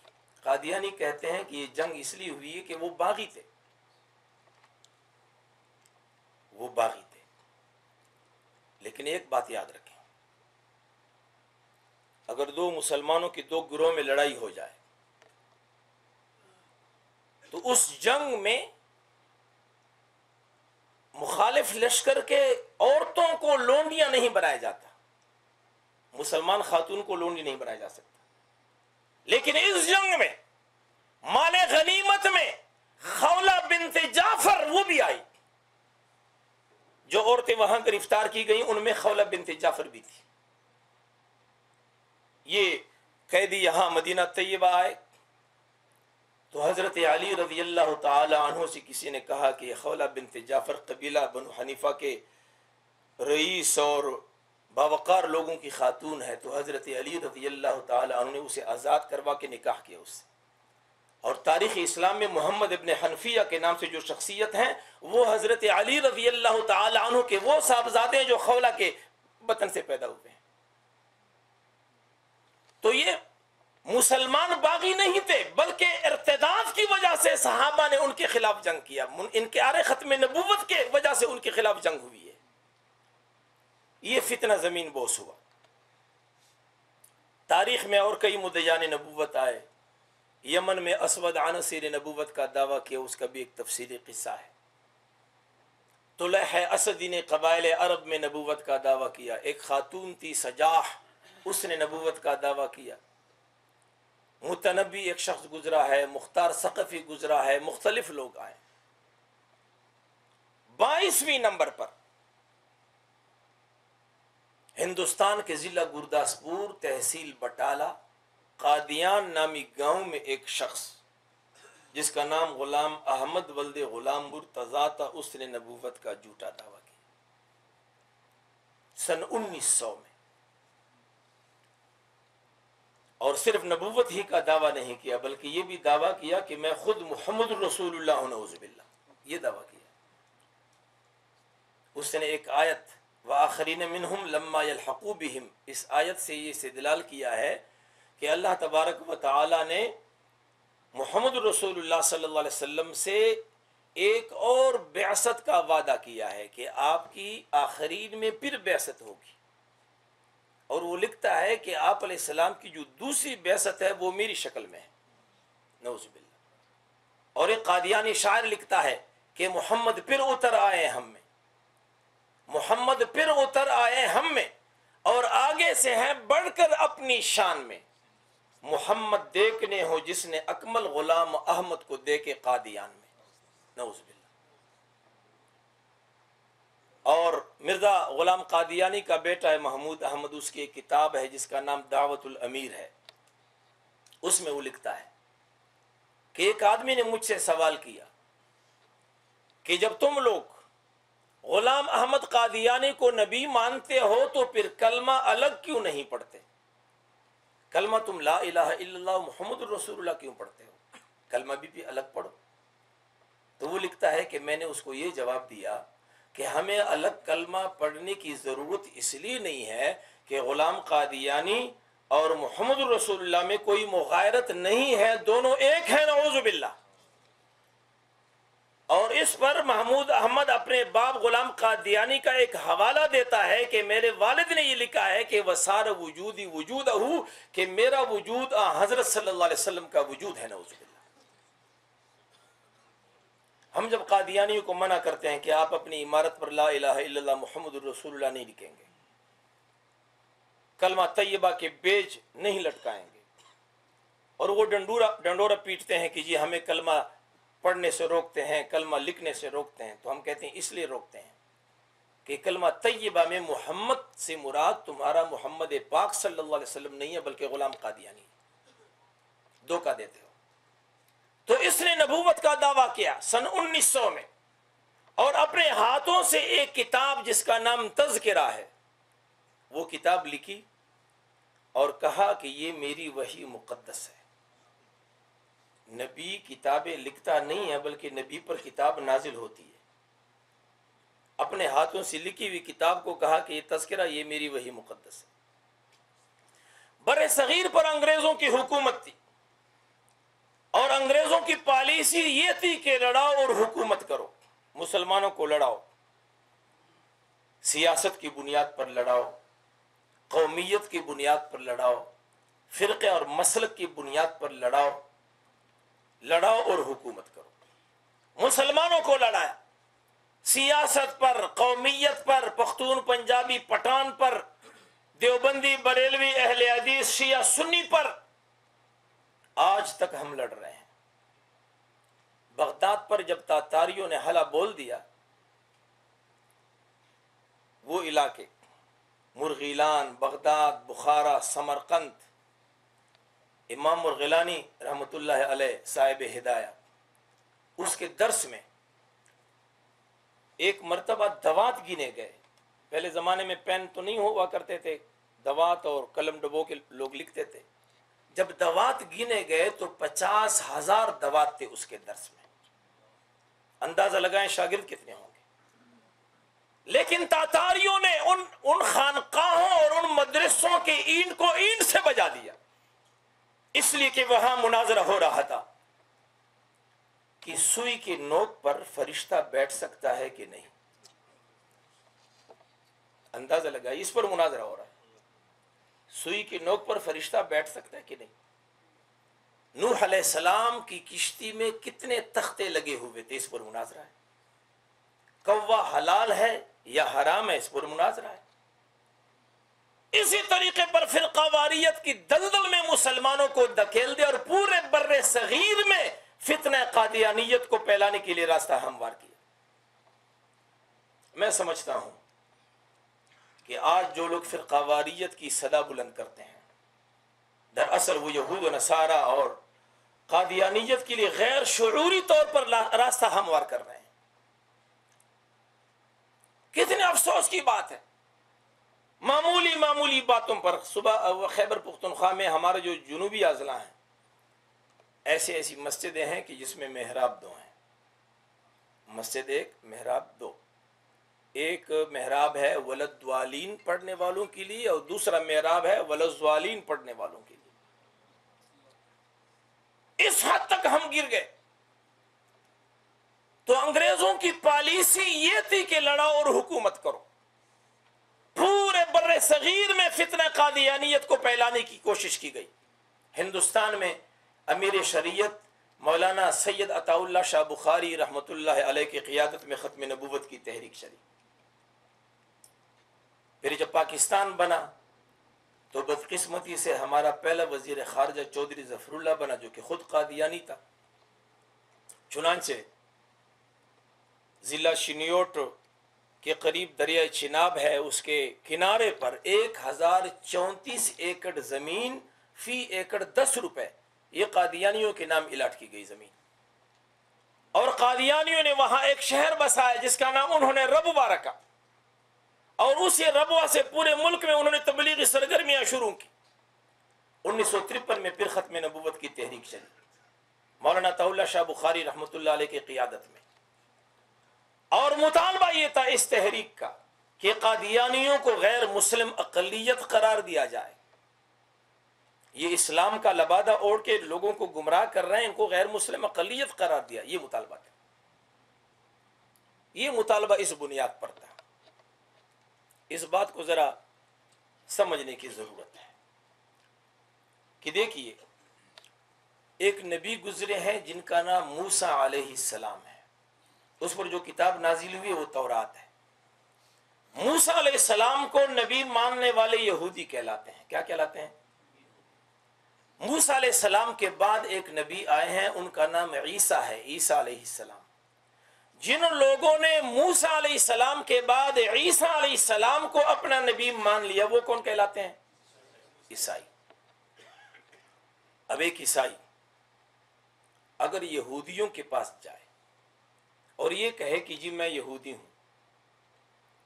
قادیانی کہتے ہیں کہ یہ جنگ اس لیے ہوئی ہے کہ وہ باغی تھے، وہ باغی تھے۔ لیکن ایک بات یاد رکھیں، اگر دو مسلمانوں کی دو گروہ میں لڑائی ہو جائے تو اس جنگ میں مخالف لشکر کے عورتوں کو لونڈیاں نہیں بنایا جاتا، مسلمان خاتون کو لونڈی نہیں بنایا جا سکتا، لیکن اس جنگ میں مال غنیمت میں خولہ بنت جعفر وہ بھی آئی، جو عورتیں وہاں گرفتار کی گئیں ان میں خولہ بنت جعفر بھی تھی۔ یہ قیدی یہاں مدینہ طیبہ آئے تو حضرت علی رضی اللہ تعالی عنہ سے کسی نے کہا کہ خولہ بنت جعفر قبیلہ بنو حنیفہ کے رئیس اور باوقار لوگوں کی خاتون ہے، تو حضرت علی رضی اللہ تعالی عنہ نے اسے آزاد کروا کے نکاح کیا اس سے۔ اور تاریخ اسلام میں محمد ابن حنفیہ کے نام سے جو شخصیت ہیں وہ حضرت علی رضی اللہ تعالی عنہ کے وہ صاحبزادے ہیں جو خولہ کے بطن سے پیدا ہوئے ہیں۔ تو یہ مسلمان باغی نہیں تھے، بلکہ ارتداد کی وجہ سے صحابہ نے ان کے خلاف جنگ کیا، انکار ختم نبوت کے وجہ سے ان کے خلاف جنگ ہوئی ہے، یہ فتنہ زمین بوس ہوا۔ تاریخ میں اور کئی مدعیان نبوت آئے، یمن میں اسود عنصر نبوت کا دعویٰ کیا، اس کا بھی ایک تفصیلی قصہ ہے۔ طلح اسدی نے قبائل عرب میں نبوت کا دعویٰ کیا، ایک خاتون تھی سجاح، اس نے نبوت کا دعویٰ کیا، متنبی ایک شخص گزرا ہے، مختار ثقفی گزرا ہے، مختلف لوگ آئے۔ 22ویں نمبر پر ہندوستان کے ضلع گرداسپور، تحصیل بٹالہ، قادیان نامی گاؤں میں ایک شخص جس کا نام غلام احمد ولد غلام مرتضیٰ تھا، اس نے نبوت کا جھوٹا دعویٰ کیا سن 1900 میں، اور صرف نبوت ہی کا دعویٰ نہیں کیا بلکہ یہ بھی دعویٰ کیا کہ میں خود محمد رسول اللہ ہوں، نعوذ باللہ، یہ دعویٰ کیا۔ اس نے ایک آیت وآخرین منہم لما یلحقوا بہم، اس آیت سے یہ استدلال کیا ہے کہ اللہ تبارک و تعالی نے محمد رسول اللہ صلی اللہ علیہ وسلم سے ایک اور بعثت کا وعدہ کیا ہے کہ آپ کی آخرین میں پھر بعثت ہوگی، اور وہ لکھتا ہے کہ آپ علیہ السلام کی جو دوسری بعثت ہے وہ میری شکل میں ہے، نعوذ باللہ۔ اور ایک قادیانی شاعر لکھتا ہے کہ محمد پھر اتر آئے ہم میں، محمد پھر اتر آئے ہم میں، اور آگے سے ہیں بڑھ کر اپنی شان میں، محمد دیکھنے ہو جس نے اکمل غلام احمد کو دیکھے قادیان میں، نعوذ باللہ۔ اور مرزا غلام قادیانی کا بیٹا ہے محمود احمد، اس کی ایک کتاب ہے جس کا نام دعوت الامیر ہے، اس میں وہ لکھتا ہے کہ ایک آدمی نے مجھ سے سوال کیا کہ جب تم لوگ غلام احمد قادیانی کو نبی مانتے ہو تو پھر کلمہ الگ کیوں نہیں پڑھتے؟ کلمہ تم لا الہ الا اللہ محمد رسول اللہ کیوں پڑھتے ہو؟ کلمہ بھی الگ پڑھو۔ تو وہ لکھتا ہے کہ میں نے اس کو یہ جواب دیا کہ ہمیں الگ کلمہ پڑھنے کی ضرورت اس لیے نہیں ہے کہ غلام قادیانی اور محمد رسول اللہ میں کوئی مغایرت نہیں ہے، دونوں ایک ہیں، نعوذ باللہ۔ اور اس پر محمود احمد اپنے باپ غلام قادیانی کا ایک حوالہ دیتا ہے کہ میرے والد نے یہ لکھا ہے کہ وَسَارَ وُجُودِي وُجُودَهُ، کہ میرا وجود حضرت صلی اللہ علیہ وسلم کا وجود ہے، نعوذ باللہ۔ ہم جب قادیانیوں کو منع کرتے ہیں کہ آپ اپنی عمارت پر لا الہ الا اللہ محمد الرسول اللہ نہیں لکھیں گے، کلمہ طیبہ کے بیج نہیں لٹکائیں گے، اور وہ ڈنڈورا پیٹتے ہیں کہ جی ہمیں کلمہ پڑھنے سے روکتے ہیں، کلمہ لکھنے سے روکتے ہیں، تو ہم کہتے ہیں اس لیے روکتے ہیں کہ کلمہ طیبہ میں محمد سے مراد تمہارا محمد پاک صلی اللہ علیہ وسلم نہیں ہے بلکہ غلام قادیانی ہے، دھوکہ دیتے ہو۔ تو اس نے نبوت کا دعویٰ کیا سن 1900 میں، اور اپنے ہاتھوں سے ایک کتاب جس کا نام تذکرہ ہے وہ کتاب لکھی اور کہا کہ یہ میری وحی مقدس ہے۔ نبی کتابیں لکھتا نہیں ہے بلکہ نبی پر کتاب نازل ہوتی ہے۔ اپنے ہاتھوں سے لکھی ہوئی کتاب کو کہا کہ یہ تذکرہ یہ میری وحی مقدس ہے۔ بر صغیر پر انگریزوں کی حکومت تھی، اور انگریزوں کی پالیسی یہ تھی کہ لڑاؤ اور حکومت کرو، مسلمانوں کو لڑاؤ، سیاست کی بنیاد پر لڑاؤ، قومیت کی بنیاد پر لڑاؤ، فرقے اور مسلک کی بنیاد پر لڑاؤ اور حکومت کرو۔ مسلمانوں کو لڑایا، سیاست پر، قومیت پر، پختون پنجابی پٹھان پر، دیوبندی بریلوی اہل حدیث شیعہ سنی پر، آج تک ہم لڑ رہے ہیں۔ بغداد پر جب تاتاریوں نے حلہ بول دیا، وہ علاقے مرغیلان، بغداد، بخارا، سمرقند، امام مرغیلانی رحمۃ اللہ علیہ صاحب ہدایہ، اس کے درس میں ایک مرتبہ دوات گنے گئے۔ پہلے زمانے میں پین تو نہیں ہوا کرتے تھے، دوات اور قلم ڈبو کے لوگ لکھتے تھے۔ جب دوات گنے گئے تو 50,000 دوات تھے اس کے درس میں، اندازہ لگائیں شاگرد کتنے ہوں گے۔ لیکن تاتاریوں نے ان خانقاہوں اور ان مدرسوں کے اینٹ کو اینٹ سے بجا دیا، اس لیے کہ وہاں مناظرہ ہو رہا تھا کہ سوئی کی نوک پر فرشتہ بیٹھ سکتا ہے کہ نہیں۔ اندازہ لگائیں، اس پر مناظرہ ہو رہا ہے، سوئی کی نوک پر فرشتہ بیٹھ سکتا ہے کہ نہیں۔ نوح علیہ السلام کی کشتی میں کتنے تختے لگے ہوئے تھے، اس پر مناظرہ ہے۔ کوا حلال ہے یا حرام ہے، اس پر مناظرہ ہے۔ اسی طریقے پر فرقہ واریت کی دلدل میں مسلمانوں کو دھکیل دے اور پورے بر صغیر میں فتنہ قادیانیت کو پھیلانے کے لیے راستہ ہموار کیا۔ میں سمجھتا ہوں کہ آج جو لوگ فرقہ واریت کی صدا بلند کرتے ہیں، دراصل وہ یہود و نصارہ اور قادیانیت کے لیے غیر شعوری طور پر راستہ ہموار کر رہے ہیں۔ کتنے افسوس کی بات ہے، معمولی باتوں پر صبح خیبر پختونخوا میں ہمارے جو جنوبی اضلاع ہیں، ایسی مسجدیں ہیں کہ جس میں محراب دو ہیں، مسجد ایک محراب دو، ایک محراب ہے ولدوالین پڑھنے والوں کے لیے اور دوسرا محراب ہے ولدوالین پڑھنے والوں کے لیے۔ اس حد تک ہم گر گئے۔ تو انگریزوں کی پالیسی یہ تھی کہ لڑاؤ اور حکومت کرو، پورے بر صغیر میں فتنہ قادیانیت کو پھیلانے کی کوشش کی گئی۔ ہندوستان میں امیر شریعت مولانا سید عطا اللہ شاہ بخاری رحمۃ اللہ علیہ کی قیادت میں ختم نبوت کی تحریک چلی۔ پھر جب پاکستان بنا تو بدقسمتی سے ہمارا پہلا وزیر خارجہ چودھری ظفر اللہ بنا، جو کہ خود قادیانی تھا۔ چنانچہ ضلع شنیوٹ کے قریب دریائے چناب ہے، اس کے کنارے پر 1034 ایکڑ زمین، فی ایکڑ 10 روپے، یہ قادیانیوں کے نام الاٹ کی گئی زمین، اور قادیانیوں نے وہاں ایک شہر بسایا جس کا نام انہوں نے ربوہ رکھا، اور اسی ربوہ سے پورے ملک میں انہوں نے تبلیغی سرگرمیاں شروع کی۔ 1953 میں پھر ختم نبوت کی تحریک چلی، مولانا عطا اللہ شاہ بخاری رحمۃ اللہ علیہ کی قیادت میں، اور مطالبہ یہ تھا اس تحریک کا کہ قادیانیوں کو غیر مسلم اقلیت قرار دیا جائے۔ یہ اسلام کا لبادہ اوڑھ کے لوگوں کو گمراہ کر رہے ہیں، ان کو غیر مسلم اقلیت قرار دیا، یہ مطالبہ تھا۔ یہ مطالبہ اس بنیاد پر تھا۔ اس بات کو ذرا سمجھنے کی ضرورت ہے کہ دیکھیے، ایک نبی گزرے ہیں جن کا نام موسیٰ علیہ السلام ہے، اس پر جو کتاب نازل ہوئی وہ تورات ہے۔ موسیٰ علیہ السلام کو نبی ماننے والے یہودی کہلاتے ہیں۔ کیا کہلاتے ہیں؟ موسیٰ علیہ السلام کے بعد ایک نبی آئے ہیں، ان کا نام عیسیٰ ہے، عیسیٰ علیہ السلام۔ جن لوگوں نے موسیٰ علیہ السلام کے بعد عیسیٰ علیہ السلام کو اپنا نبی مان لیا، وہ کون کہلاتے ہیں؟ عیسائی۔ اب ایک عیسائی اگر یہودیوں کے پاس جائے اور یہ کہے کہ جی میں یہودی ہوں،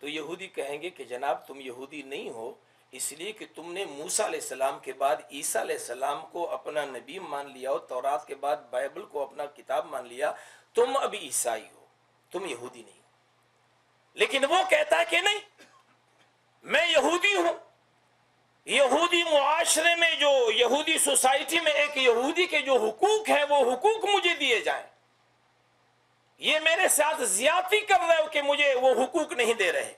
تو یہودی کہیں گے کہ جناب تم یہودی نہیں ہو، اس لیے کہ تم نے موسیٰ علیہ السلام کے بعد عیسیٰ علیہ السلام کو اپنا نبی مان لیا، اور تورات کے بعد بائبل کو اپنا کتاب مان لیا، تم ابھی عیسائی ہو، تم یہودی نہیں ہو۔ لیکن وہ کہتا ہے کہ نہیں، میں یہودی ہوں۔ یہودی معاشرے میں، جو یہودی سوسائٹی میں ایک یہودی کے جو حقوق ہیں وہ حقوق مجھے دیے جائیں۔ یہ میرے ساتھ زیادتی کر رہے ہو کہ مجھے وہ حقوق نہیں دے رہے،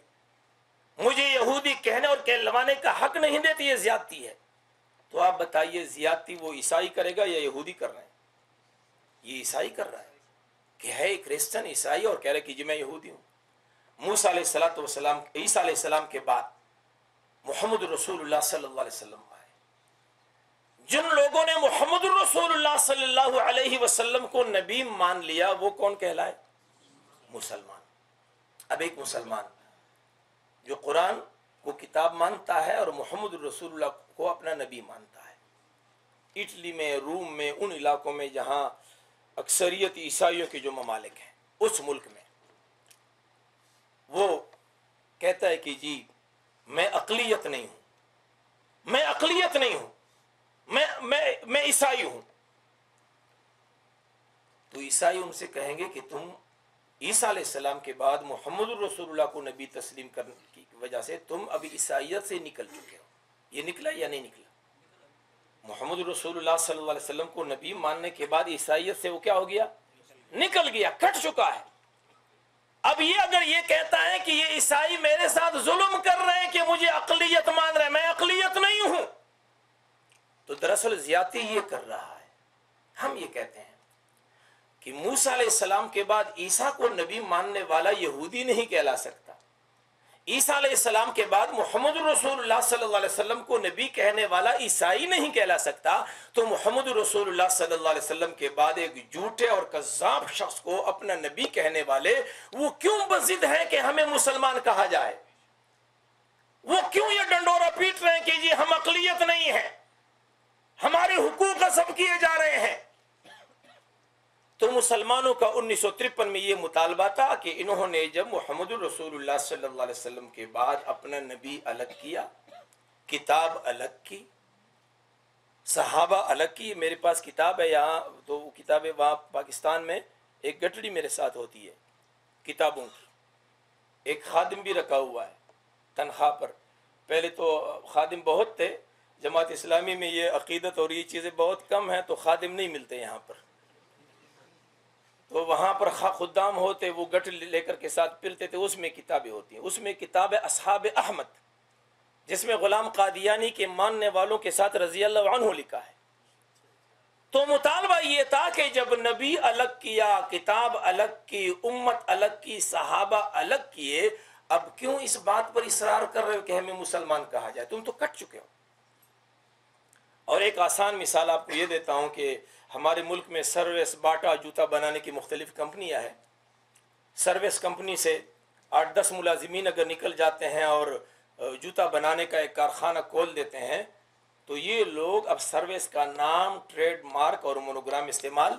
مجھے یہودی کہنے اور کہلوانے کا حق نہیں دیتے، یہ زیادتی ہے۔ تو آپ بتائیے، زیادتی وہ عیسائی کرے گا یا یہودی کر رہے ہیں؟ یہ عیسائی کر رہا ہے کہ ہے کرسچن عیسائی اور کہہ رہے کہ جی میں یہودی ہوں۔ موسیٰ علیہ السلام، عیسیٰ علیہ السلام کے بعد محمد رسول اللہ صلی اللہ علیہ وسلم آئے۔ جن لوگوں نے محمد رسول اللہ صلی اللہ علیہ وسلم کو نبی مان لیا، وہ کون کہلائے؟ مسلمان۔ اب ایک مسلمان جو قرآن کو کتاب مانتا ہے اور محمد رسول اللہ کو اپنا نبی مانتا ہے، اٹلی میں، روم میں، ان علاقوں میں جہاں اکثریت عیسائیوں کے جو ممالک ہیں، اس ملک میں وہ کہتا ہے کہ جی میں اقلیت نہیں ہوں، میں اقلیت نہیں ہوں، میں عیسائی ہوں۔ تو عیسائی ان سے کہیں گے کہ تم عیسیٰ علیہ السلام کے بعد محمد الرسول اللہ کو نبی تسلیم کرنے کی وجہ سے تم ابھی عیسائیت سے نکل چکے ہو۔ یہ نکلا یا نہیں نکلا؟ محمد رسول اللہ صلی اللہ علیہ وسلم کو نبی ماننے کے بعد عیسائیت سے وہ کیا ہو گیا؟ نکل گیا، کٹ چکا ہے۔ اب یہ اگر یہ کہتا ہے کہ یہ عیسائی میرے ساتھ ظلم کر رہے ہیں کہ مجھے اقلیت مان رہے ہیں، میں اقلیت نہیں ہوں، تو دراصل زیادتی یہ کر رہا ہے۔ ہم یہ کہتے ہیں کہ موسیٰ علیہ السلام کے بعد عیسیٰ کو نبی ماننے والا یہودی نہیں کہلا سکتا، عیسیٰ علیہ السلام کے بعد محمد رسول اللہ صلی اللہ علیہ وسلم کو نبی کہنے والا عیسائی نہیں کہلا سکتا، تو محمد رسول اللہ صلی اللہ علیہ وسلم کے بعد ایک جھوٹے اور کذاب شخص کو اپنا نبی کہنے والے وہ کیوں بضد ہیں کہ ہمیں مسلمان کہا جائے؟ وہ کیوں یہ ڈنڈورا پیٹ رہے ہیں کہ جی ہم اقلیت نہیں ہیں، ہمارے حقوق غصب کیے جا رہے ہیں؟ تو مسلمانوں کا 1953 میں یہ مطالبہ تھا کہ انہوں نے جب محمد رسول اللہ صلی اللہ علیہ وسلم کے بعد اپنا نبی الگ کیا، کتاب الگ کی، صحابہ الگ کی، میرے پاس کتاب ہے یہاں، تو وہ کتاب ہے وہاں پاکستان میں ایک گٹڑی میرے ساتھ ہوتی ہے کتابوں کی، ایک خادم بھی رکھا ہوا ہے تنخواہ پر۔ پہلے تو خادم بہت تھے، جماعت اسلامی میں یہ عقیدت اور یہ چیزیں بہت کم ہیں تو خادم نہیں ملتے یہاں پر، تو وہاں پر خدام ہوتے، وہ گٹ لے کر کے ساتھ پھرتے تھے، اس میں کتابیں ہوتی ہیں۔ اس میں کتاب ہے اصحاب احمد، جس میں غلام قادیانی کے ماننے والوں کے ساتھ رضی اللہ عنہ لکھا ہے۔ تو مطالبہ یہ تھا کہ جب نبی الگ کیا، کتاب الگ کی، امت الگ کی، صحابہ الگ کیے، اب کیوں اس بات پر اصرار کر رہے ہو کہ ہمیں مسلمان کہا جائے؟ تم تو کٹ چکے ہو۔ اور ایک آسان مثال آپ کو یہ دیتا ہوں کہ ہمارے ملک میں سروس، باٹا جوتا بنانے کی مختلف کمپنیاں ہیں۔ سروس کمپنی سے 8-10 ملازمین اگر نکل جاتے ہیں اور جوتا بنانے کا ایک کارخانہ کھول دیتے ہیں، تو یہ لوگ اب سروس کا نام، ٹریڈ مارک اور مونوگرام استعمال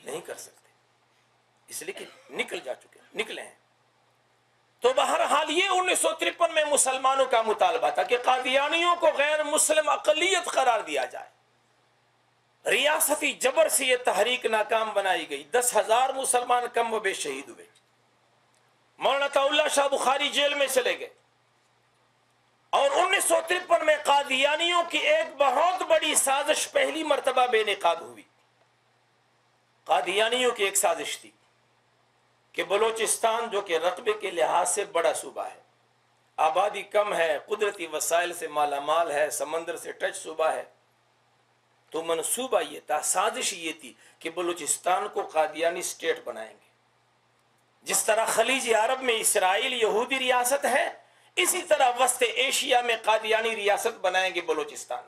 نہیں کر سکتے، اس لیے کہ نکلے ہیں۔ تو بہرحال یہ 1953 میں مسلمانوں کا مطالبہ تھا کہ قادیانیوں کو غیر مسلم اقلیت قرار دیا جائے۔ ریاستی جبر سے یہ تحریک ناکام بنائی گئی، 10,000 مسلمان کم و بیش شہید ہوئے، مولانا عطا اللہ شاہ بخاری جیل میں چلے گئے، اور 1953 میں قادیانیوں کی ایک بہت بڑی سازش پہلی مرتبہ بے نقاب ہوئی۔ قادیانیوں کی ایک سازش تھی کہ بلوچستان جو کہ رقبے کے لحاظ سے بڑا صوبہ ہے، آبادی کم ہے، قدرتی وسائل سے مالا مال ہے، سمندر سے ٹچ صوبہ ہے، تو منصوبہ یہ تھا، سازش یہ تھی کہ بلوچستان کو قادیانی سٹیٹ بنائیں گے۔ جس طرح خلیج عرب میں اسرائیل یہودی ریاست ہے، اسی طرح وسط ایشیا میں قادیانی ریاست بنائیں گے بلوچستان۔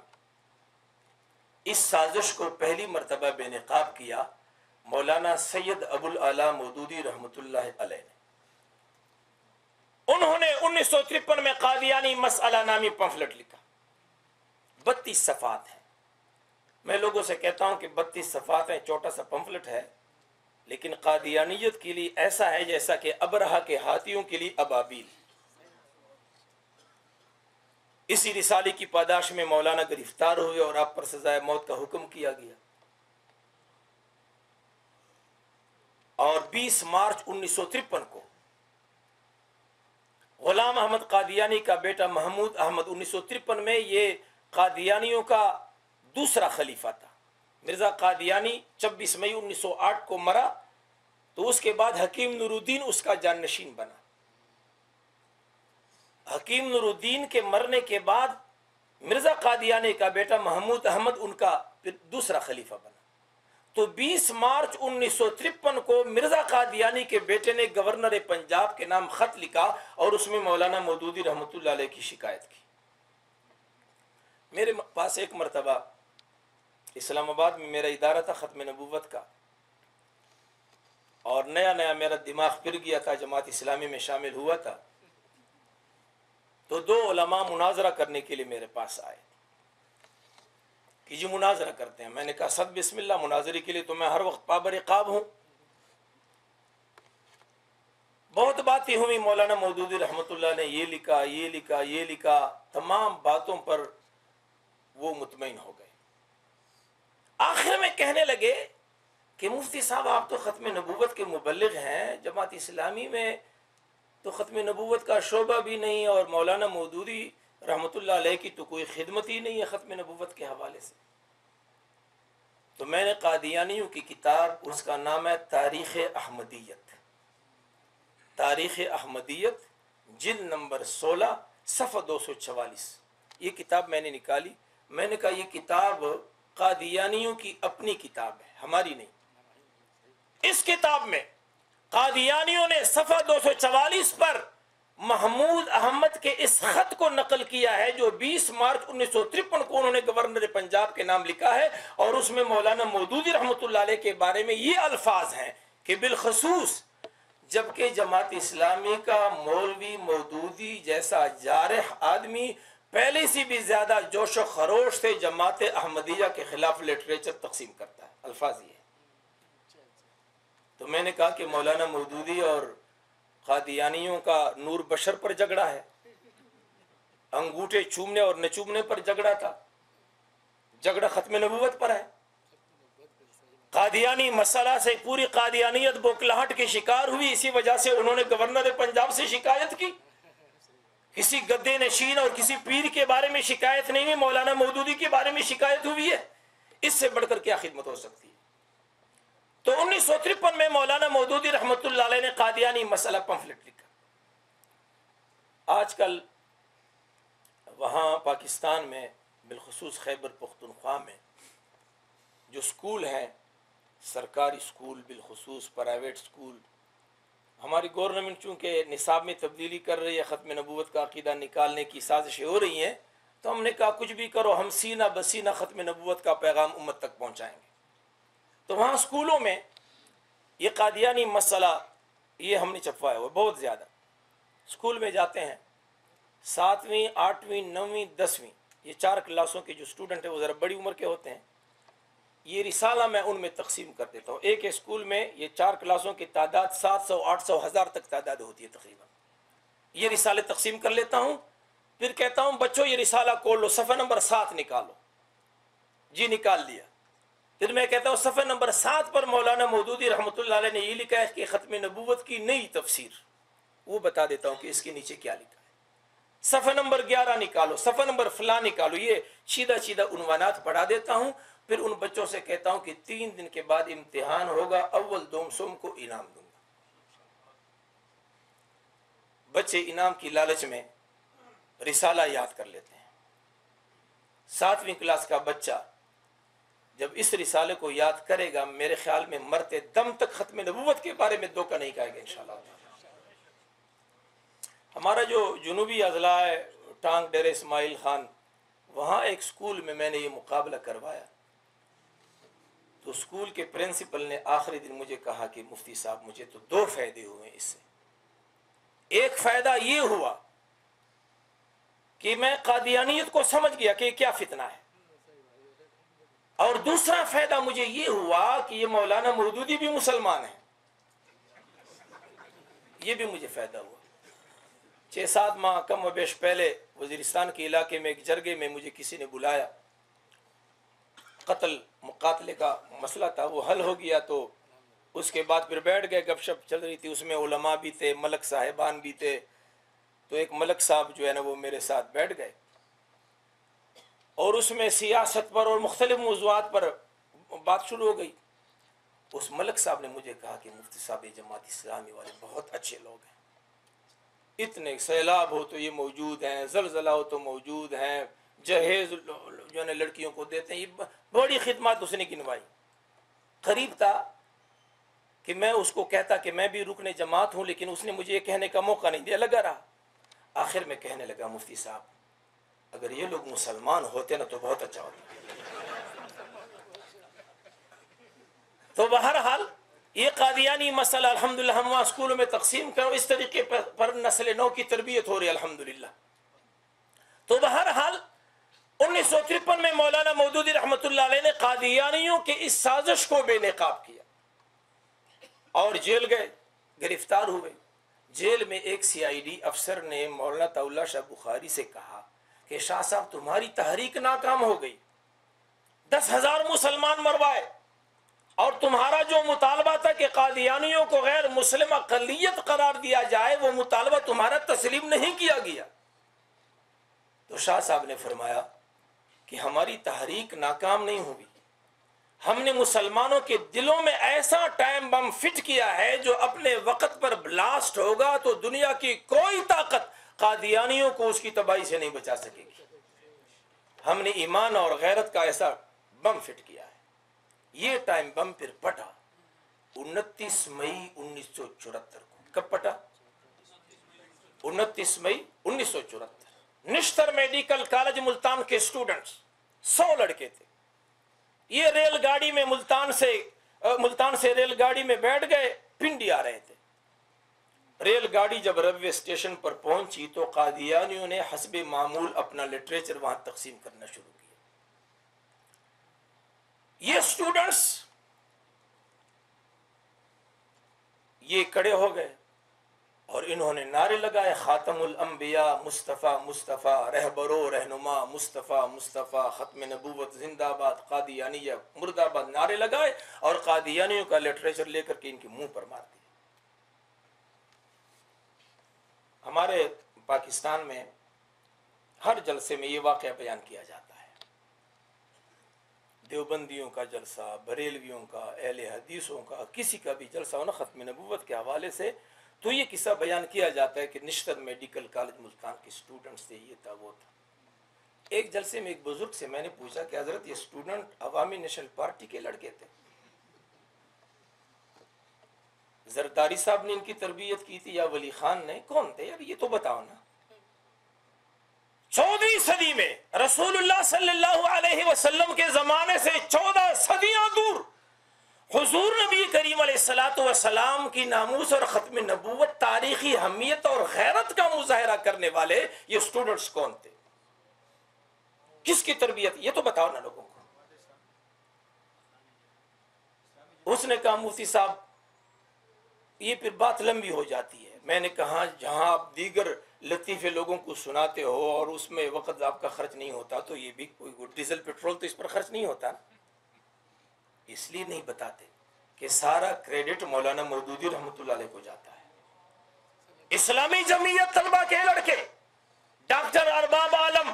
اس سازش کو پہلی مرتبہ بے نقاب کیا مولانا سید ابو الاعلیٰ مودودی رحمۃ اللہ علیہ نے۔ انہوں نے 1953 میں قادیانی مسئلہ نامی پمفلٹ لکھا، 32 صفحات ہیں۔ میں لوگوں سے کہتا ہوں کہ 32 صفحات ہیں، چھوٹا سا پمفلٹ ہے، لیکن قادیانیت کے لیے ایسا ہے جیسا کہ ابرہہ کے ہاتھیوں کے لیے ابابیل۔ اسی رسالے کی پاداش میں مولانا گرفتار ہوئے اور آپ پر سزائے موت کا حکم کیا گیا، اور 20 مارچ 1953 کو غلام احمد قادیانی کا بیٹا محمود احمد 1953 میں یہ قادیانیوں کا دوسرا خلیفہ تھا۔ مرزا قادیانی 26 مئی 1908 کو مرا، تو اس کے بعد حکیم نور الدین اس کا جانشین بنا۔ حکیم نور الدین کے مرنے کے بعد مرزا قادیانی کا بیٹا محمود احمد ان کا پھر دوسرا خلیفہ بنا۔ تو 20 مارچ 1953 کو مرزا قادیانی کے بیٹے نے گورنر پنجاب کے نام خط لکھا اور اس میں مولانا مودودی رحمۃ اللہ علیہ کی شکایت کی۔ میرے پاس ایک مرتبہ اسلام آباد میں میرا ادارہ تھا ختم نبوت کا، اور نیا میرا دماغ پھر گیا تھا، جماعت اسلامی میں شامل ہوا تھا، تو 2 علماء مناظرہ کرنے کے لیے میرے پاس آئے کہ جی مناظرہ کرتے ہیں۔ میں نے کہا صد بسم اللہ، مناظرے کے لیے تو میں ہر وقت پابرقاب ہوں۔ بہت باتیں ہوئی، مولانا مودودی رحمۃ اللہ نے یہ لکھا، یہ لکھا، یہ لکھا، تمام باتوں پر وہ مطمئن ہو گئے۔ آخر میں کہنے لگے کہ مفتی صاحب آپ تو ختم نبوت کے مبلغ ہیں، جماعت اسلامی میں تو ختم نبوت کا شعبہ بھی نہیں، اور مولانا مودودی رحمۃ اللہ علیہ کی تو کوئی خدمت ہی نہیں ہے ختم نبوت کے حوالے سے۔ تو میں نے قادیانیوں کی کتاب، اس کا نام ہے تاریخ احمدیت، تاریخ احمدیت جلد نمبر 16 صفحہ 244، یہ کتاب میں نے نکالی۔ میں نے کہا یہ کتاب قادیانیوں کی اپنی کتاب ہے، ہماری نہیں۔ اس کتاب میں قادیانیوں نے صفحہ 244 پر محمود احمد کے اس خط کو نقل کیا ہے جو 20 مارچ 1953 کو انہوں نے گورنر پنجاب کے نام لکھا ہے، اور اس میں مولانا مودودی رحمۃ اللہ علیہ کے بارے میں یہ الفاظ ہیں کہ بالخصوص جبکہ جماعت اسلامی کا مولوی مودودی جیسا جارح آدمی پہلے سے بھی زیادہ جوش و خروش سے جماعت احمدیہ کے خلاف لٹریچر تقسیم کرتا ہے، الفاظ یہ ہے۔ تو میں نے کہا کہ مولانا مودودی اور قادیانیوں کا نور بشر پر جھگڑا ہے، انگوٹھے چومنے اور نہ چومنے پر جھگڑا تھا، جھگڑا ختم نبوت پر ہے۔ قادیانی مسئلہ سے پوری قادیانیت بوکھلاہٹ کی شکار ہوئی، اسی وجہ سے انہوں نے گورنر پنجاب سے شکایت کی۔ کسی گدے نشین اور کسی پیر کے بارے میں شکایت نہیں ہوئی، مولانا مودودی کے بارے میں شکایت ہوئی ہے۔ اس سے بڑھ کر کیا خدمت ہو سکتی ہے؟ تو 1953 میں مولانا مودودی رحمۃ اللہ علیہ نے قادیانی مسئلہ پمفلٹ لکھا۔ آج کل وہاں پاکستان میں بالخصوص خیبر پختونخوا میں جو سکول ہیں، سرکاری سکول بالخصوص پرائیویٹ سکول، ہماری گورنمنٹ چونکہ نصاب میں تبدیلی کر رہی ہے، ختم نبوت کا عقیدہ نکالنے کی سازشیں ہو رہی ہیں، تو ہم نے کہا کچھ بھی کرو ہم سینہ بسینہ ختم نبوت کا پیغام امت تک پہنچائیں گے۔ تو وہاں سکولوں میں یہ قادیانی مسئلہ یہ ہم نے چھپوایا ہوا بہت زیادہ۔ سکول میں جاتے ہیں، 7ویں 8ویں 9ویں 10ویں یہ 4 کلاسوں کے جو اسٹوڈنٹ ہیں وہ ذرا بڑی عمر کے ہوتے ہیں، یہ رسالہ میں ان میں تقسیم کر دیتا ہوں۔ ایک اسکول میں یہ 4 کلاسوں کی تعداد 700 800 1000 تک تعداد ہوتی ہے تقریباً۔ یہ رسالے تقسیم کر لیتا ہوں، پھر کہتا ہوں بچوں یہ رسالہ کھول لو، صفحہ نمبر 7 نکالو۔ جی نکال لیا۔ پھر میں کہتا ہوں صفحہ نمبر 7 پر مولانا مودودی رحمۃ اللہ علیہ نے یہ لکھا ہے کہ ختم نبوت کی نئی تفسیر، وہ بتا دیتا ہوں کہ اس کے نیچے کیا لکھا ہے۔ صفحہ نمبر 11 نکالو، صفحہ نمبر فلاں نکالو، یہ سیدھا سیدھا عنوانات پڑھا دیتا ہوں۔ پھر ان بچوں سے کہتا ہوں کہ 3 دن کے بعد امتحان ہوگا، اول دوم سوم کو انعام دوں گا۔ بچے انعام کی لالچ میں رسالہ یاد کر لیتے ہیں۔ 7ویں کلاس کا بچہ جب اس رسالے کو یاد کرے گا، میرے خیال میں مرتے دم تک ختم نبوت کے بارے میں دھوکہ نہیں کھائے گا انشاءاللہ۔ ہمارا جو جنوبی اضلاع ہے ٹانگ ڈیر اسماعیل خان، وہاں ایک سکول میں میں نے یہ مقابلہ کروایا، تو سکول کے پرنسپل نے آخری دن مجھے کہا کہ مفتی صاحب مجھے تو 2 فائدے ہوئے اس سے۔ ایک فائدہ یہ ہوا کہ میں قادیانیت کو سمجھ گیا کہ یہ کیا فتنہ ہے، اور دوسرا فائدہ مجھے یہ ہوا کہ یہ مولانا مودودی بھی مسلمان ہیں، یہ بھی مجھے فائدہ ہوا۔ 6-7 ماہ کم و بیش پہلے وزیرستان کے علاقے میں ایک جرگے میں مجھے کسی نے بلایا، قتل مقاتلے کا مسئلہ تھا، وہ حل ہو گیا، تو اس کے بعد پھر بیٹھ گئے، گپ شپ چل رہی تھی، اس میں علماء بھی تھے، ملک صاحبان بھی تھے، تو ایک ملک صاحب جو ہے نا وہ میرے ساتھ بیٹھ گئے، اور اس میں سیاست پر اور مختلف موضوعات پر بات شروع ہو گئی۔ اس ملک صاحب نے مجھے کہا کہ مفتی صاحب یہ جماعت اسلامی والے بہت اچھے لوگ ہیں، اتنے سیلاب ہو تو یہ موجود ہیں، زلزلہ ہو تو موجود ہیں، جہیز جو ہے لڑکیوں کو دیتے ہیں، یہ بڑی خدمات اس نے گنوائی۔ قریب تھا کہ میں اس کو کہتا کہ میں بھی رکن جماعت ہوں، لیکن اس نے مجھے یہ کہنے کا موقع نہیں دیا، لگا رہا۔ آخر میں کہنے لگا مفتی صاحب اگر یہ لوگ مسلمان ہوتے نا تو بہت اچھا ہوتا۔ تو بہرحال یہ قادیانی مسئلہ الحمدللہ ہم وہاں اسکولوں میں تقسیم کرو، اس طریقے پر نسل نو کی تربیت ہو رہی ہے الحمدللہ۔ تو بہرحال 1953 میں مولانا مودودی رحمۃ اللہ علیہ نے قادیانیوں کے اس سازش کو بے نقاب کیا اور جیل گئے، گرفتار ہوئے۔ جیل میں ایک CID افسر نے مولانا طاء شاہ بخاری سے کہا کہ شاہ صاحب تمہاری تحریک ناکام ہو گئی، 10,000 مسلمان مروائے، اور تمہارا جو مطالبہ تھا کہ قادیانیوں کو غیر مسلم اقلیت قرار دیا جائے وہ مطالبہ تمہارا تسلیم نہیں کیا گیا۔ تو شاہ صاحب نے فرمایا کہ ہماری تحریک ناکام نہیں ہوئی، ہم نے مسلمانوں کے دلوں میں ایسا ٹائم بم فٹ کیا ہے جو اپنے وقت پر بلاسٹ ہوگا تو دنیا کی کوئی طاقت قادیانیوں کو اس کی تباہی سے نہیں بچا سکے گی۔ ہم نے ایمان اور غیرت کا ایسا بم فٹ کیا ہے۔ یہ ٹائم بم پھر پھٹا، 29 مئی 1974 کو. کب پٹا؟ 29 مئی 1974. نشتر میڈیکل کالج ملتان کے اسٹوڈنٹس 100 لڑکے تھے. یہ ریل گاڑی میں ملتان سے ریل گاڑی میں بیٹھ گئے، پنڈی آ رہے تھے. ریل گاڑی جب ریلوے اسٹیشن پر پہنچی تو قادیانیوں نے حسب معمول اپنا لٹریچر وہاں تقسیم کرنا شروع کیا. یہ اسٹوڈنٹس یہ کڑے ہو گئے اور انہوں نے نعرے لگائے، خاتم الانبیاء مصطفیٰ مصطفیٰ، رہبرو رہنما مصطفیٰ مصطفیٰ، ختم نبوت زندہ آباد، قادیانیہ مرد آباد، نعرے لگائے اور قادیانیوں کا لٹریچر لے کر کے ان کے منہ پر مار دیا. ہمارے پاکستان میں ہر جلسے میں یہ واقعہ بیان کیا جاتا ہے، دیوبندیوں کا جلسہ، بریلویوں کا، اہل حدیثوں کا، کسی کا بھی جلسہ ہو نا ختم نبوت کے حوالے سے، تو یہ قصہ بیان کیا جاتا ہے کہ نشتر میڈیکل کالج ملتان کے اسٹوڈنٹس تھے، یہ تھا وہ تھا. ایک جلسے میں ایک بزرگ سے میں نے پوچھا کہ حضرت یہ اسٹوڈنٹ عوامی نیشنل پارٹی کے لڑکے تھے؟ زرداری صاحب نے ان کی تربیت کی تھی یا ولی خان نے؟ کون تھے یار یہ تو بتاؤ نا. 14ویں صدی میں رسول اللہ صلی اللہ علیہ وسلم کے زمانے سے 14 صدیاں دور حضور نبی کریم علیہ الصلوۃ والسلام کی ناموس اور ختم نبوت، تاریخی اہمیت اور غیرت کا مظاہرہ کرنے والے یہ اسٹوڈنٹس کون تھے؟ کس کی تربیت؟ یہ تو بتاؤ نا لوگوں کو. اس نے کہا مفتی صاحب یہ پھر بات لمبی ہو جاتی ہے. میں نے کہا جہاں آپ دیگر لطیفے لوگوں کو سناتے ہو اور اس میں وقت آپ کا خرچ نہیں ہوتا تو یہ بھی کوئی ڈیزل پیٹرول تو اس پر خرچ نہیں ہوتا. اس لیے نہیں بتاتے کہ سارا کریڈٹ مولانا مودودی رحمۃ اللہ علیہ کو جاتا ہے. اسلامی جمعیت طلبہ کے لڑکے ڈاکٹر ارباب عالم،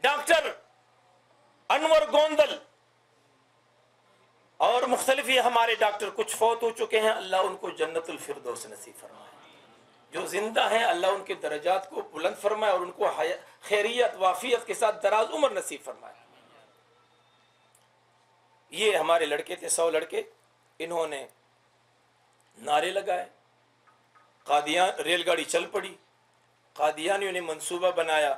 ڈاکٹر انور گوندل اور مختلف یہ ہمارے ڈاکٹر کچھ فوت ہو چکے ہیں، اللہ ان کو جنت الفردوس نصیب فرمائے. جو زندہ ہیں اللہ ان کے درجات کو بلند فرمائے اور ان کو خیریت وافیت کے ساتھ دراز عمر نصیب فرمائے. یہ ہمارے لڑکے تھے 100 لڑکے. انہوں نے نعرے لگائے، ریل گاڑی چل پڑی. قادیانیوں نے منصوبہ بنایا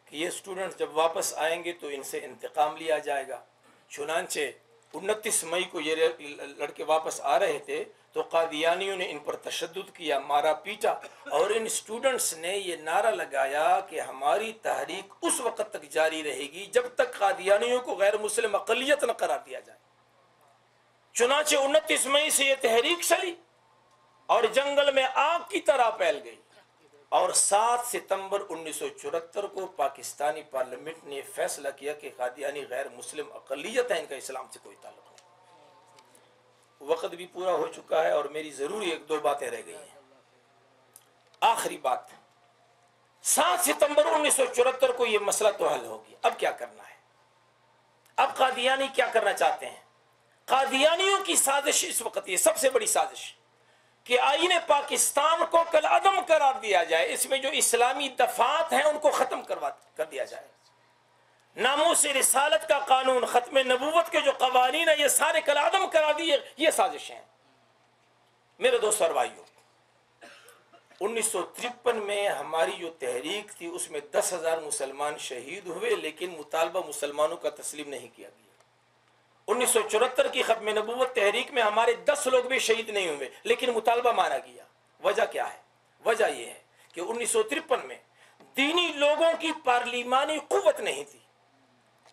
کہ یہ اسٹوڈنٹ جب واپس آئیں گے تو ان سے انتقام لیا جائے گا. چنانچہ 29 مئی کو یہ لڑکے واپس آ رہے تھے تو قادیانیوں نے ان پر تشدد کیا، مارا پیٹا، اور ان اسٹوڈنٹس نے یہ نعرہ لگایا کہ ہماری تحریک اس وقت تک جاری رہے گی جب تک قادیانیوں کو غیر مسلم اقلیت نہ قرار دیا جائے. چنانچہ 29 مئی سے یہ تحریک چلی اور جنگل میں آگ کی طرح پھیل گئی، اور 7 ستمبر 1974 کو پاکستانی پارلیمنٹ نے فیصلہ کیا کہ قادیانی غیر مسلم اقلیت ہے، ان کا اسلام سے کوئی تعلق نہیں. وقت بھی پورا ہو چکا ہے اور میری ضروری 1-2 باتیں رہ گئی ہیں. آخری بات، 7 ستمبر 1974 کو یہ مسئلہ تو حل ہو گیا. اب کیا کرنا ہے؟ اب قادیانی کیا کرنا چاہتے ہیں؟ قادیانیوں کی سازش اس وقت یہ سب سے بڑی سازش کہ آئین پاکستان کو کالعدم قرار دیا جائے، اس میں جو اسلامی دفعات ہیں ان کو ختم کر دیا جائے. ناموس رسالت کا قانون، ختم نبوت کے جو قوانین ہیں یہ سارے کالعدم قرار دیے. یہ سازشیں ہیں. میرے دوست اور بھائیوں، 1953 میں ہماری جو تحریک تھی اس میں 10,000 مسلمان شہید ہوئے، لیکن مطالبہ مسلمانوں کا تسلیم نہیں کیا گیا. 1974 کی ختم نبوت تحریک میں ہمارے 10 لوگ بھی شہید نہیں ہوئے، لیکن مطالبہ مانا گیا. وجہ کیا ہے؟ وجہ یہ ہے کہ 1953 میں دینی لوگوں کی پارلیمانی قوت نہیں تھی،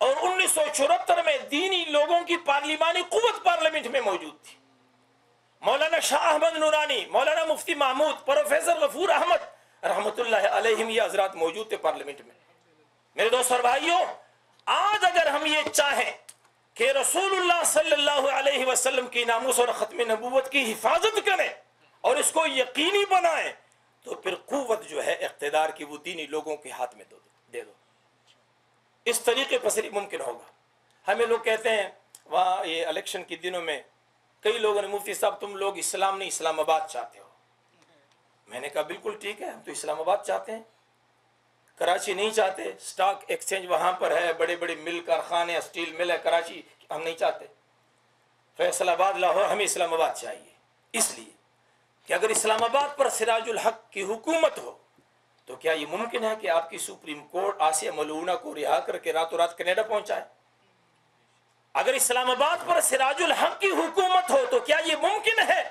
اور 1974 میں دینی لوگوں کی پارلیمانی قوت پارلیمنٹ میں موجود تھی. مولانا شاہ احمد نورانی، مولانا مفتی محمود، پروفیسر غفور احمد رحمت اللہ علیہم یہ حضرات موجود تھے پارلیمنٹ میں. میرے دوست اور بھائیوں، آج اگر ہم یہ چاہیں کہ رسول اللہ صلی اللہ علیہ وسلم کی ناموس اور ختم نبوت کی حفاظت کریں اور اس کو یقینی بنائیں تو پھر قوت جو ہے اقتدار کی وہ دینی لوگوں کے ہاتھ میں دے دو. اس طریقے پر صرف ممکن ہوگا. ہمیں لوگ کہتے ہیں وہاں یہ الیکشن کے دنوں میں کئی لوگوں نے مفتی صاحب تم لوگ اسلام نہیں اسلام آباد چاہتے ہو. میں نے کہا بالکل ٹھیک ہے، ہم تو اسلام آباد چاہتے ہیں، کراچی نہیں چاہتے. سٹاک ایکسچینج وہاں پر ہے، بڑے بڑے مل کارخانے، اسٹیل مل ہے کراچی، ہم نہیں چاہتے. فیصل آباد لاہور، ہمیں اسلام آباد چاہیے، اس لیے کہ اگر اسلام آباد پر سراج الحق کی حکومت ہو تو کیا یہ ممکن ہے کہ آپ کی سپریم کورٹ آسیہ ملعونہ کو رہا کر کے راتوں رات کینیڈا پہنچائے؟ اگر اسلام آباد پر سراج الحق کی حکومت ہو تو کیا یہ ممکن ہے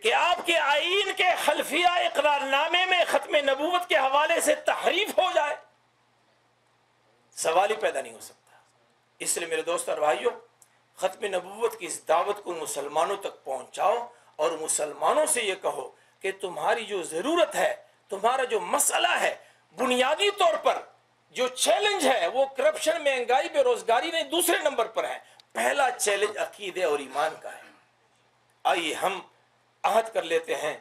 کہ آپ کے آئین کے خلفیہ اقرار نامے میں ختم نبوت کے حوالے سے تحریف ہو جائے؟ سوال ہی پیدا نہیں ہو سکتا۔ اس لیے میرے دوست اور بھائیوں، ختم نبوت کی اس دعوت کو مسلمانوں تک پہنچاؤ اور مسلمانوں سے یہ کہو کہ تمہاری جو ضرورت ہے، تمہارا جو مسئلہ ہے، بنیادی طور پر جو چیلنج ہے وہ کرپشن، مہنگائی، بے روزگاری نہیں، دوسرے نمبر پر ہے۔ پہلا چیلنج عقیدے اور ایمان کا ہے۔ آئیے ہم عہد کر لیتے ہیں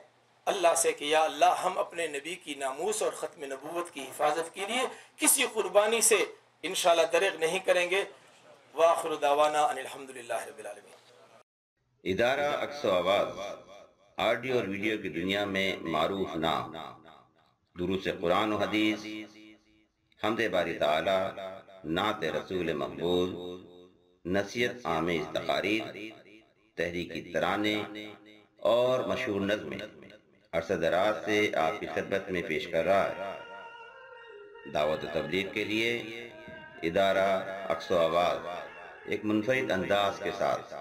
اللہ سے کہ یا اللہ، ہم اپنے نبی کی ناموس اور ختم نبوت کی حفاظت کے لیے کسی قربانی سے انشاءاللہ دریغ نہیں کریں گے۔ وآخر دعوانا ان الحمدللہ رب العالمین۔ ادارہ اقصی آواز آڈیو اور ویڈیو کی دنیا میں معروف نام، دروس قرآن و حدیث، حمد باری تعالی، نعت رسول مقبول، نصیحت آمیز تقاریر، تحریکی ترانے اور مشہور نظمیں عرصہ دراز سے آپ کی خدمت میں پیش کر رہا ہے۔ دعوت و تبلیغ کے لیے ادارہ اقصی آواز ایک منفرد انداز کے ساتھ